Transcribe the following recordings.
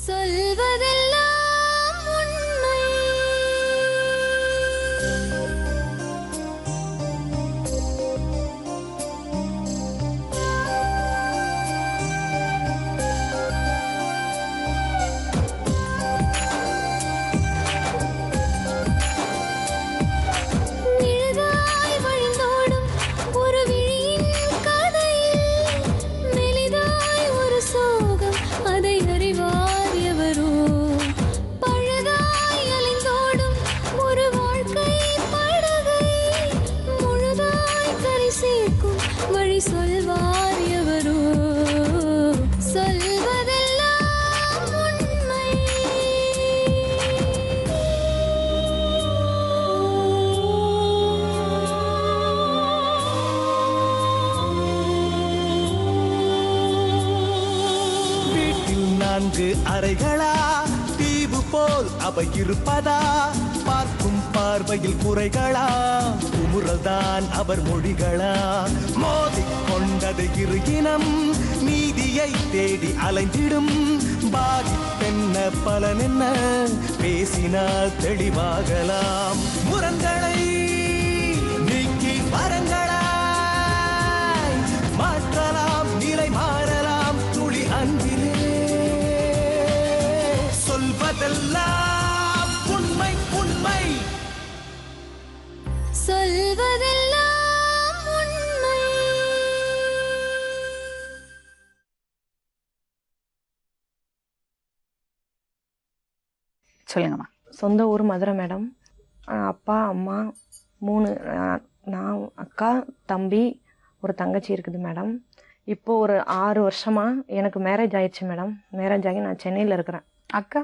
சொல்வதெல்லாம் உண்மை. நிழலாய் வழிந்தோடும் ஒரு விழியின் கதையில் மெலிதாய் ஒரு சோகம், அதை அறிவார் எவரோ. பழுதாய் அலைந்தோடும் ஒரு வாழ்க்கை படகை முழுதாய் கரை சேர்க்கும் வழி சொல்வார் எவரோ. சொல்வதெல்லாம் உண்மை. வீட்டில் 4 அறைகளா, தீவு போல் அவை இருப்பதா? பார்க்கும் பார்வையில் குறைகளா, குமுறல்தான் அவர் மொழிகளா? மோதிக் கொண்டது இரு இனம், நீதியை தேடி அலைந்திடும். பாதிப்பென்ன பலன் என்ன, பேசினால் தெளிவாகலாம். முரண்களை நீக்கி வரங்களாய் மாற்றலாம், நிலை மாறலாம் துளி அன்பிலே. சொல்வதெல்லாம் உண்மை உண்மை. சொல்வதெல்லாம் உண்மை. சொல்லுங்கம்மா. சொந்த ஊர் மதுரை மேடம். அப்பா அம்மா 3, நான் அக்கா தம்பி ஒரு தங்கச்சி இருக்குது மேடம். இப்போது ஒரு 6 வருஷமாக எனக்கு மேரேஜ் ஆயிடுச்சு மேடம். மேரேஜ் ஆகி நான் சென்னையில் இருக்கிறேன். அக்கா?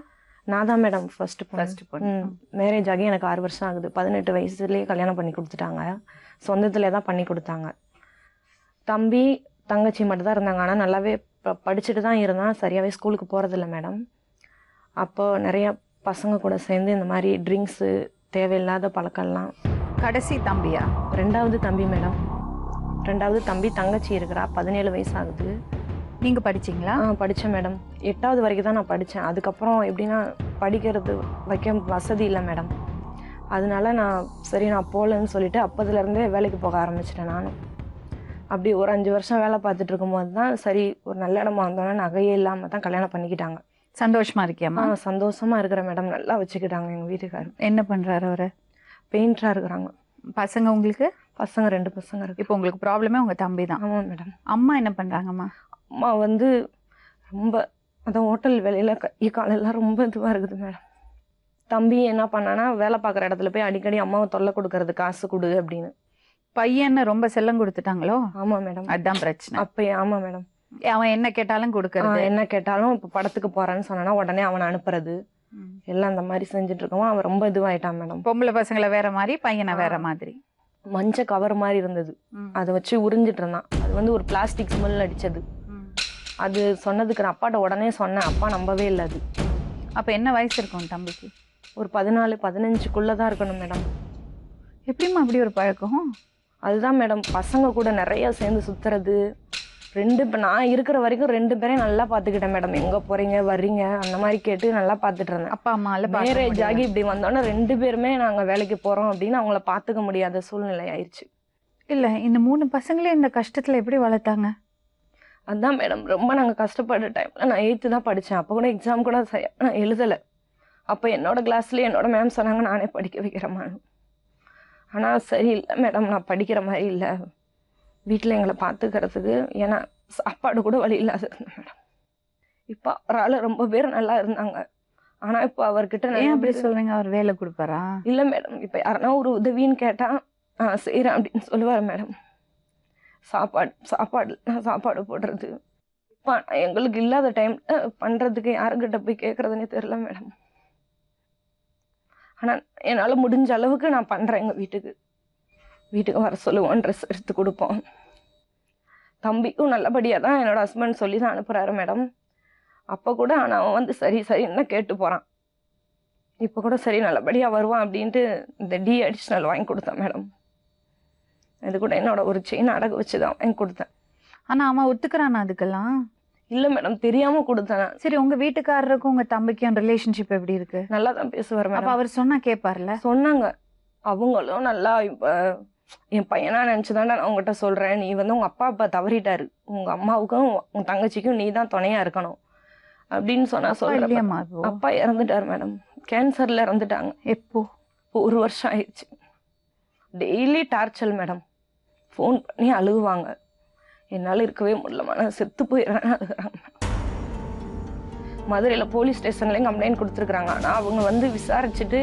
நான் தான் மேடம் ஃபர்ஸ்ட் பொண்ணு. மேரேஜ் ஆகி எனக்கு 6 வருஷம் ஆகுது. 18 வயசுலேயே கல்யாணம் பண்ணி கொடுத்துட்டாங்க. சொந்தத்திலே தான் பண்ணி கொடுத்தாங்க. தம்பி தங்கச்சி மட்டும்தான் இருந்தாங்க. ஆனால் நல்லாவே படிச்சுட்டு தான் இருந்தான். சரியாகவே ஸ்கூலுக்கு போகிறதில்ல மேடம். அப்போது நிறையா பசங்க கூட சேர்ந்து இந்த மாதிரி ட்ரிங்க்ஸு, தேவையில்லாத பழக்கம்லாம். கடைசி தம்பியா? 2வது தம்பி மேடம். 2வது தம்பி, தங்கச்சி இருக்கிறா. 17 வயசு ஆகுது. நீங்கள் படிச்சிங்களா? படித்தேன் மேடம். 8வது வரைக்கும் தான் நான் படித்தேன். அதுக்கப்புறம் எப்படின்னா படிக்கிறது வைக்க வசதி இல்லை மேடம். அதனால நான் போகலன்னு சொல்லிட்டு அப்போதுலேருந்தே வேலைக்கு போக ஆரம்பிச்சிட்டேன் நானும். அப்படி ஒரு 5 வருஷம் வேலை பார்த்துட்டு இருக்கும்போது தான் சரி ஒரு நல்ல இடமா வந்தோன்னே நகையே இல்லாமல் தான் கல்யாணம் பண்ணிக்கிட்டாங்க. சந்தோஷமா இருக்கியாம்மா? சந்தோஷமா இருக்கிற மேடம். நல்லா வச்சுக்கிட்டாங்க எங்கள் வீட்டுக்காரர். என்ன பண்ணுறாரு அவரு? பெயிண்டராக இருக்கிறாங்க. பசங்க உங்களுக்கு? பசங்க 2 பசங்க இருக்கு. இப்போ உங்களுக்கு ப்ராப்ளமே உங்கள் தம்பி தான்? ஆமாம் மேடம். அம்மா என்ன பண்ணுறாங்கம்மா? அம்மா வந்து ரொம்ப அதான் ஹோட்டல் வேலையில் காலெல்லாம் ரொம்ப இதுவாக இருக்குது மேடம். தம்பி என்ன பண்ணானா வேலை பார்க்குற இடத்துல போய் அடிக்கடி அம்மாவை தொல்லை கொடுக்கறது, காசு கொடு அப்படின்னு. பையனை ரொம்ப செல்லம் கொடுத்துட்டாங்களோ? ஆமாம் மேடம். அதுதான் பிரச்சனை. அப்போ ஆமாம் மேடம். அவன் என்ன கேட்டாலும் கொடுக்கறது. என்ன கேட்டாலும் இப்போ படத்துக்கு போகிறான்னு சொன்னா உடனே அவனை அனுப்புறது, எல்லாம் அந்த மாதிரி செஞ்சுட்டு இருக்கோம். அவன் ரொம்ப இதுவாயிட்டான் மேடம். பொம்பளை பசங்களை வேற மாதிரி, பையனை வேற மாதிரி. மஞ்சள் கவர் மாதிரி இருந்தது, அதை வச்சு உறிஞ்சிட்டு இருந்தான். அது வந்து ஒரு பிளாஸ்டிக் ஸ்மெல் அடிச்சது. அது சொன்னதுக்கு நான் அப்பாட்ட உடனே சொன்னேன். அப்பா நம்பவே இல்லை. அது அப்போ என்ன வயசு இருக்கும் தம்பிக்கு? ஒரு 14-15 தான் இருக்கணும் மேடம். எப்படிம்மா அப்படி ஒரு பழக்கம்? அதுதான் மேடம், பசங்க கூட நிறைய சேர்ந்து சுற்றுறது. இப்போ நான் இருக்கிற வரைக்கும் 2 பேரையும் நல்லா பார்த்துக்கிட்டேன் மேடம். எங்கே போகிறீங்க வர்றீங்க அந்த மாதிரி கேட்டு நல்லா பார்த்துட்டு இருந்தேன். அப்பா அம்மா மேரேஜ் ஆகி இப்படி வந்தோன்னே 2 பேருமே நாங்கள் வேலைக்கு போகிறோம் அப்படின்னு அவங்கள பார்த்துக்க முடியாத சூழ்நிலை ஆயிடுச்சு. இல்லை, இந்த 3 பசங்களே இந்த கஷ்டத்தில் எப்படி வளர்த்தாங்க? அதுதான் மேடம், ரொம்ப நாங்கள் கஷ்டப்பட்ட டைமில் நான் 8th தான் படித்தேன். அப்போ கூட எக்ஸாம் கூட நான் எழுதலை. அப்போ என்னோட கிளாஸ்லேயே என்னோட மேம் சொன்னாங்க நானே படிக்க வைக்கிறேம்மான்னு. ஆனால் சரி இல்லை மேடம், நான் படிக்கிற மாதிரி இல்லை, வீட்டில் எங்களை பார்த்துக்கிறதுக்கு. ஏன்னா சாப்பாடு கூட வழி இல்லாத இருந்தேன் மேடம். இப்போ அவரால் ரொம்ப பேர் நல்லா இருந்தாங்க. ஆனால் இப்போ அவர்கிட்ட ஏன் அப்படி சொல்கிறீங்க? அவர் வேலை கொடுப்பாரா? இல்லை மேடம், இப்போ யாருன்னா ஒரு உதவின்னு கேட்டால் செய்கிறேன் அப்படின்னு சொல்லுவார் மேடம். சாப்பாடு போடுறது இப்போ எங்களுக்கு இல்லாத டைம் பண்ணுறதுக்கு யாருக்கிட்ட போய் கேட்குறதுனே தெரில மேடம். ஆனால் என்னால் முடிஞ்ச அளவுக்கு நான் பண்ணுறேன். எங்கள் வீட்டுக்கு வர சொல்லுவோம், ட்ரெஸ் எடுத்து கொடுப்போம். தம்பிக்கும் நல்லபடியாக தான் என்னோட ஹஸ்பண்ட் சொல்லி தான் அனுப்புகிறாரு மேடம். அப்போ கூட ஆனால் அவன் வந்து சரின்னு தான் கேட்டு போகிறான். இப்போ கூட சரி நல்லபடியாக வருவான் அப்படின்ட்டு இந்த டி அடிஷ்னல் வாங்கி கொடுத்தேன் மேடம். இது கூட என்னோட ஒரு செயின் அடகு வச்சு தான் வாங்கி கொடுத்தேன். ஆனால் அவன் ஒத்துக்கிறானா அதுக்கெல்லாம்? இல்ல மேடம், தெரியாம கொடுத்தேன். சரி, உங்க வீட்டுக்காரருக்கும் உங்க தம்பிக்கும் ரிலேஷன்ஷிப் எப்படி இருக்கு? நல்லா தான் பேசுவார் அப்ப மேடம். அவர் சொன்னா கேட்பார்ல? சொன்னாங்க அவங்களும் நல்லா. இப்ப என் பையனா நினைச்சுதான் நான் உங்ககிட்ட சொல்றேன், நீ வந்து உங்க அப்பா தவறிட்டாரு, உங்க அம்மாவுக்கும் உங்க தங்கச்சிக்கும் நீ தான் துணையா இருக்கணும் அப்படின்னு சொன்னா சொல்றேன். இல்லையம்மா இப்போ? அப்பா இறந்துட்டாரு மேடம், கேன்சர்ல இறந்துட்டாங்க. எப்போ? 1 வருஷம் ஆயிடுச்சு. டெய்லி டார்ச்சல் மேடம், ஃபோன் பண்ணி அழுகுவாங்க. என்னால இருக்கவே முடியலமா, நான் செத்து போயிடுறேன்னு அழுகுறாங்க. மதுரையில போலீஸ் ஸ்டேஷன்லயும் கம்ப்ளைண்ட் கொடுத்துருக்காங்க. ஆனா அவங்க வந்து விசாரிச்சுட்டு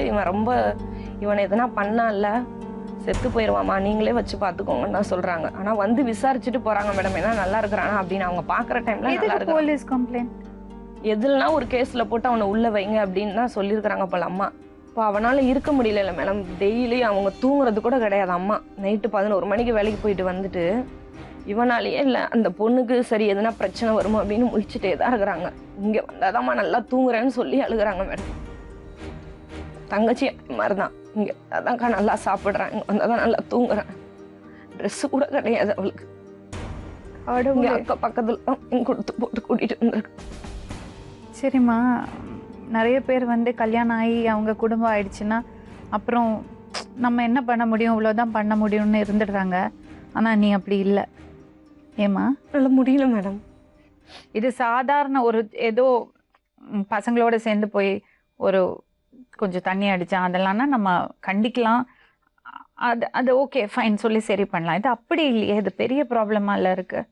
இவனை எதனா பண்ணால செத்து போயிடுவாமா, நீங்களே வச்சு பாத்துக்கோங்கன்னு தான் சொல்றாங்க. ஆனா வந்து விசாரிச்சுட்டு போறாங்க மேடம், ஏன்னா நல்லா இருக்கிறானா அப்படின்னு. அவங்க பாக்குற டைம்ல நல்லா இருக்கு. போலீஸ் கம்ப்ளைண்ட் எதுலனா ஒரு கேஸ்ல போட்டு அவனை உள்ள வைங்க அப்படின்னு தான் சொல்லியிருக்கிறாங்க போல அம்மா. இப்போ அவனால இருக்க முடியல மேடம். டெய்லி அவங்க தூங்குறது கூட கிடையாது. அம்மா நைட்டு 11 மணிக்கு வேலைக்கு போயிட்டு வந்துட்டு இவனாலேயே இல்லை அந்த பொண்ணுக்கு சரி எதுனா பிரச்சனை வருமோ அப்படின்னு முழிச்சுட்டே தான் இருக்கிறாங்க. இங்கே வந்தாதாம்மா நல்லா தூங்குறேன்னு சொல்லி அழுகுறாங்க மேடம். தங்கச்சி மாதிரிதான், இங்கே அதான்க்கா நல்லா சாப்பிட்றேன், இங்கே வந்தால் தான் நல்லா தூங்குறேன். ட்ரெஸ்ஸு கூட கிடையாது அவளுக்கு. இங்கே அக்கா பக்கத்தில் தான் கொடுத்து போட்டு கூட்டிகிட்டு வந்திருக்கு. சரிம்மா, நிறைய பேர் வந்து கல்யாணம் ஆகி அவங்க குடும்பம் ஆயிடுச்சுன்னா அப்புறம் நம்ம என்ன பண்ண முடியும், இவ்வளோதான் பண்ண முடியும்னு இருந்துடுறாங்க. ஆனால் நீ அப்படி இல்லை. ஏம்மா? நல்லா முடியல மேடம். இது சாதாரண ஒரு ஏதோ பசங்களோட சேர்ந்து போய் ஒரு கொஞ்சம் தண்ணி அடித்தான் அதெல்லாம்னா நம்ம கண்டிக்கலாம், அது ஓகே ஃபைன் சொல்லி சரி பண்ணலாம். இது அப்படி இல்லையே, இது பெரிய ப்ராப்ளமாக இல்லை இருக்கு.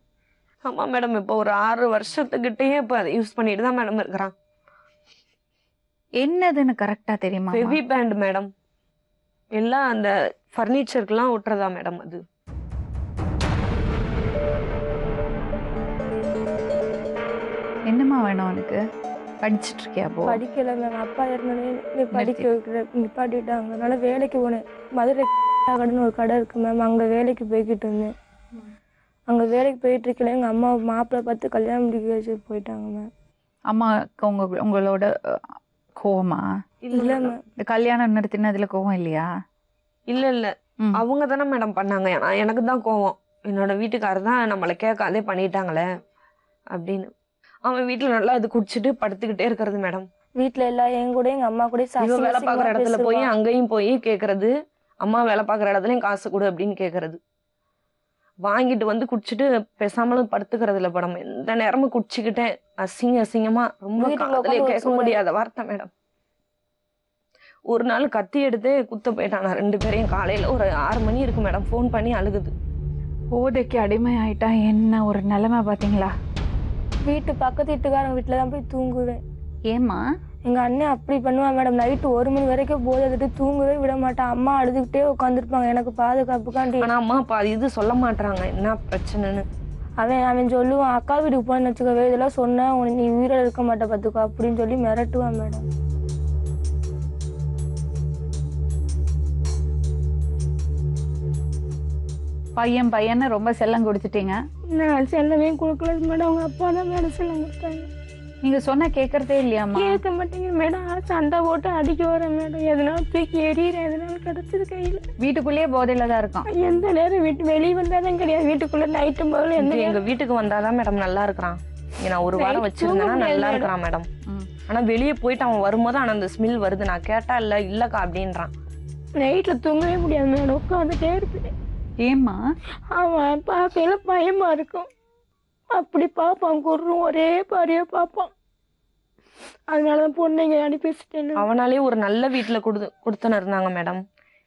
ஆமாம் மேடம், இப்போ ஒரு 6 வருஷத்துக்கிட்டேயே இப்போ அதை யூஸ் பண்ணிட்டு தான் மேடம் இருக்கிறான். என்னதுன்னு கரெக்டாக தெரியுமா? ஹெவி பேண்ட் மேடம், எல்லாம் அந்த ஃபர்னிச்சருக்குலாம் ஒட்டுறதா மேடம் அது. என்னம்மா வேணும் உனக்கு? படிச்சுட்டு இருக்கியா? போ. படிக்கல மேம், அப்பா இறந்தோடனே படிக்க வைக்கிற நிப்பாட்டிட்டாங்க. அதனால வேலைக்கு போனேன். மதுரை கடைன்னு ஒரு கடை இருக்கு மேம், அங்கே வேலைக்கு போய்கிட்டு இருந்தேன். அங்கே வேலைக்கு போயிட்டு இருக்கல எங்கள் அம்மா மாப்பிள்ளை பார்த்து கல்யாணம் முடிக்க வச்சு போயிட்டாங்க மேம். அம்மாவுக்கு உங்களோட கோவமா? இல்லை மேம். இந்த கல்யாணம் நிறுத்தினதுல கோவம் இல்லையா? இல்லை இல்லை, அவங்க தானே மேடம் பண்ணாங்க. எனக்கு தான் கோவம். என்னோட வீட்டுக்காரர் தான் நம்மளை கேட்காதே பண்ணிட்டாங்களே அப்படின்னு. அவன் வீட்டில் நல்லா அது குடிச்சிட்டு படுத்துக்கிட்டே இருக்கிறது மேடம். வீட்டில் எல்லாம் என் கூட எங்கள் அம்மா கூட வேலை பார்க்குற இடத்துல போய் அங்கேயும் போய் கேட்கறது, அம்மா வேலை பார்க்குற இடத்துலையும் காசு கொடு அப்படின்னு கேட்கறது. வாங்கிட்டு வந்து குடிச்சிட்டு பேசாமலும் படுத்துக்கிறது இல்லை படம். எந்த நேரமும் குடிச்சுக்கிட்டேன் அசிங்கமா ரொம்ப கேட்க முடியாத வார்த்தை மேடம். ஒரு நாள் கத்தி எடுத்து குத்த போயிட்டான் 2 பேரையும். காலையில ஒரு 6 மணி இருக்கு மேடம், ஃபோன் பண்ணி அழுகுது. போதைக்கு அடிமை ஆயிட்டா என்ன ஒரு நிலைமை பாத்தீங்களா? வீட்டு பக்கத்து வீட்டுக்காரங்க வீட்டில் தான் போய் தூங்குவேன். ஏம்மா? எங்கள் அண்ணன் அப்படி பண்ணுவான் மேடம். நைட்டு 1 மணி வரைக்கும் போதை எடுத்து தூங்கவே விட மாட்டான். அம்மா அழுதுகிட்டே உட்காந்துருப்பாங்க எனக்கு பாதுகாப்புக்காண்டி. ஆனா அம்மா அப்பா இது சொல்ல மாட்டாங்க என்ன பிரச்சனைன்னு. அவன் சொல்லுவான், அக்கா வீட்டுக்கு போனேன்னு வச்சுக்கவே, இதெல்லாம் சொன்னா நீ உயிரோட இருக்க மாட்டே பார்த்துக்கோ அப்படின்னு சொல்லி மிரட்டுவான் மேடம். பையன்னு ரொம்ப செல்லம் கொடுத்துட்டீங்க. நான் செல்லவே கொடுக்கல மேடம். அவங்க அப்பா தான் மேடம் செல்லம் கொடுத்தாங்க. நீங்க சொன்னா கேட்கறதே இல்லையாம்மா? கேட்க மாட்டேங்க மேடம். சண்டை போட்டு அடிக்க வரேன் மேடம். எதனாலும் தூக்கி எறிகிறேன், எதனாலும் கிடைச்சது கையில். வீட்டுக்குள்ளேயே போதையில தான் இருக்கான். எந்த நேரம் வெளியே வந்தாதான் கிடையாது. வீட்டுக்குள்ள நைட்டு முதல்ல எங்க வீட்டுக்கு வந்தாதான் மேடம் நல்லா இருக்கிறான். நான் 1 வாரம் வச்சிருந்தேன்னா நல்லா இருக்கிறான் மேடம். ஆனா வெளியே போயிட்டு அவன் வரும்போது ஆனா அந்த ஸ்மெல் வருது. நான் கேட்டா இல்லக்கா அப்படின்றான். நைட்ல தூங்கவே முடியாது மேடம். உட்காந்துட்டே இருப்பேன். ஏம்மா? அவன் பார்க்கல பயமா இருக்கும். அப்படி பார்ப்பான், குர்ரும் ஒரே பாரியா பார்ப்பான். அதனாலதான் பொண்ணுங்க அனுப்பி வச்சுட்டேன். அவனாலே ஒரு நல்ல வீட்டுல கொடுத்துன்னு இருந்தாங்க மேடம்.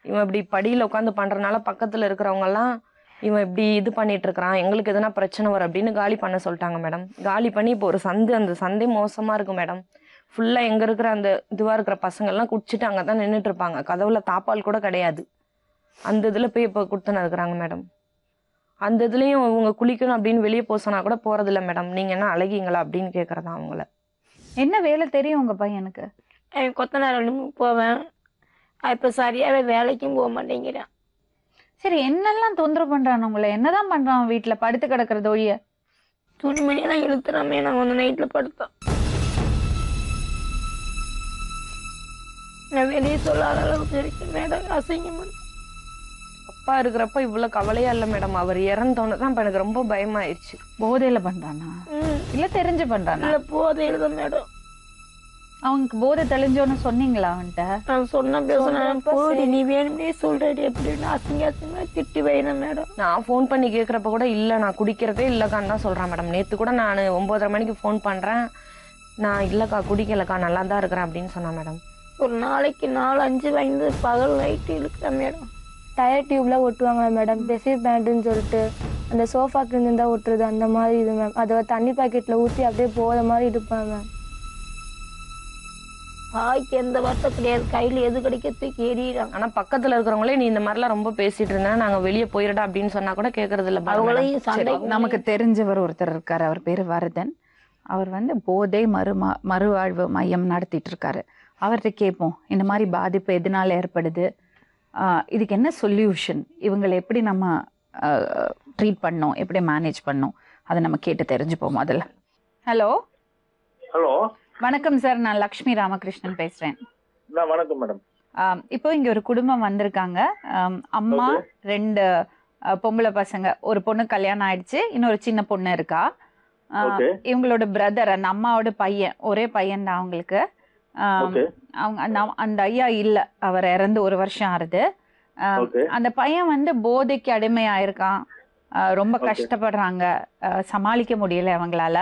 இவன் இப்படி படியில உட்காந்து பண்றதுனால பக்கத்துல இருக்கிறவங்க எல்லாம் இவன் இப்படி இது பண்ணிட்டு இருக்கிறான், எங்களுக்கு எதனா பிரச்சனை வரும் அப்படின்னு காலி பண்ண சொல்லிட்டாங்க மேடம். காலி பண்ணி இப்போ ஒரு அந்த சந்தை மோசமா இருக்கு மேடம். ஃபுல்லா எங்க இருக்கிற அந்த இதுவா இருக்கிற பசங்க எல்லாம் குடிச்சிட்டு அங்கதான் நின்றுட்டு இருப்பாங்க. கதவுல தாப்பால் கூட கிடையாது. அந்த இதுல போய் இப்போ கொடுத்துன்னு இருக்கிறாங்க மேடம். அந்த இதுலயும் அவங்க குளிக்கணும் அப்படின்னு வெளியே போக சொன்னா கூட போறதில்ல மேடம். நீங்க என்ன அழகிங்களா அப்படின்னு கேக்குறதா அவங்கள. என்ன வேலை தெரியும் உங்க பையனுக்கு? கொத்தனார் போவேன். இப்ப சரியாவே வேலைக்கும் போக மாட்டேங்கிறேன். சரி, என்னெல்லாம் தொந்தரவு பண்றான் உங்களை? என்னதான் பண்றான் வீட்டுல? படுத்து கிடக்குறது ஒழிய துணிமணியெல்லாம் இழுத்துறாமே. நான் வந்து நைட்ல படுத்தேன். நான் வெளியே சொல்லாத அளவுக்கு இருக்கேன் மேடம். அசிங்கமா அப்பா இருக்கிறப்ப இவ்வளவு கவலையா இல்ல மேடம். அவர் இறந்தோன்னு தான் எனக்கு ரொம்ப பயமாயிடுச்சு. போதையில பண்றானா? இல்ல தெரிஞ்சு பண்றானா? இல்லை போதையில் தான் மேடம். அவனுக்கு போதை தெளிஞ்சோன்னு சொன்னீங்களா அவன்கிட்ட? நான் பேசுனேன் போடி நீ வேணும்னே சொல்றடி அப்படின்னு அசிங்கமா திட்டி வைனேன் மேடம். நான் ஃபோன் பண்ணி கேட்குறப்ப கூட இல்லை நான் குடிக்கிறதே இல்லைக்கான்னு தான் சொல்கிறேன் மேடம். நேற்று கூட நான் 9:30 மணிக்கு ஃபோன் பண்ணுறேன், நான் இல்லைக்கா குடிக்கலக்கா நல்லா தான் இருக்கிறேன் அப்படின்னு சொன்னேன் மேடம். ஒரு நாளைக்கு 4-5 வாங்கி பகல் நைட்டு இழுக்கிறேன் மேடம். டயர் டியூப்லாம் ஒட்டுவாங்களா மேடம், பெசி பேண்டுன்னு சொல்லிட்டு அந்த சோஃபாக்கு இருந்து தான் ஒட்டுறது அந்த மாதிரி இது மேம். அதை தண்ணி பாக்கெட்டில் ஊற்றி அப்படியே போகிற மாதிரி இருப்பேன் மேம். வாய்க்கு எந்த வருத்தம் கிடையாது, கையில் எது கிடைக்க தூக்கி எறிகிறாங்க. ஆனால் பக்கத்தில் இருக்கிறவங்களே நீ இந்த மாதிரிலாம் ரொம்ப பேசிட்டு இருந்தேன், நாங்கள் வெளியே போயிடா அப்படின்னு சொன்னா கூட கேட்கறது இல்லை. அவங்களையும் சண்டை நமக்கு தெரிஞ்சவர் ஒருத்தர் இருக்காரு, அவர் பேரு வரதன். அவர் போதை மறுவாழ்வு மையம் நடத்திட்டு இருக்காரு. அவர்கிட்ட கேட்போம் இந்த மாதிரி பாதிப்பு எதனால ஏற்படுது, இதுக்கு என்ன சொல்யூஷன், இவங்களை எப்படி நம்ம ட்ரீட் பண்ணோம், எப்படி மேனேஜ் பண்ணோம், அதை நம்ம கேட்டு தெரிஞ்சுப்போம் முதல்ல. ஹலோ ஹலோ வணக்கம் சார், நான் லக்ஷ்மி ராமகிருஷ்ணன் பேசுறேன். வணக்கம் மேடம். இப்போ இங்க ஒரு குடும்பம் வந்திருக்காங்க. அம்மா 2 பொம்பளை பசங்க, ஒரு பொண்ணு கல்யாணம் ஆயிடுச்சு, இன்னொரு சின்ன பொண்ணு இருக்கா. இவங்களோட பிரதர், அந்த அம்மாவோட பையன், ஒரே பையன் தான் அவங்களுக்கு. அவங்க அந்த ஐயா இல்ல, அவர் இறந்து 1 வருஷம் ஆறுது. அந்த பையன் போதைக்கு அடிமையாயிருக்கான், ரொம்ப கஷ்டப்படுறாங்க, சமாளிக்க முடியல அவங்களால.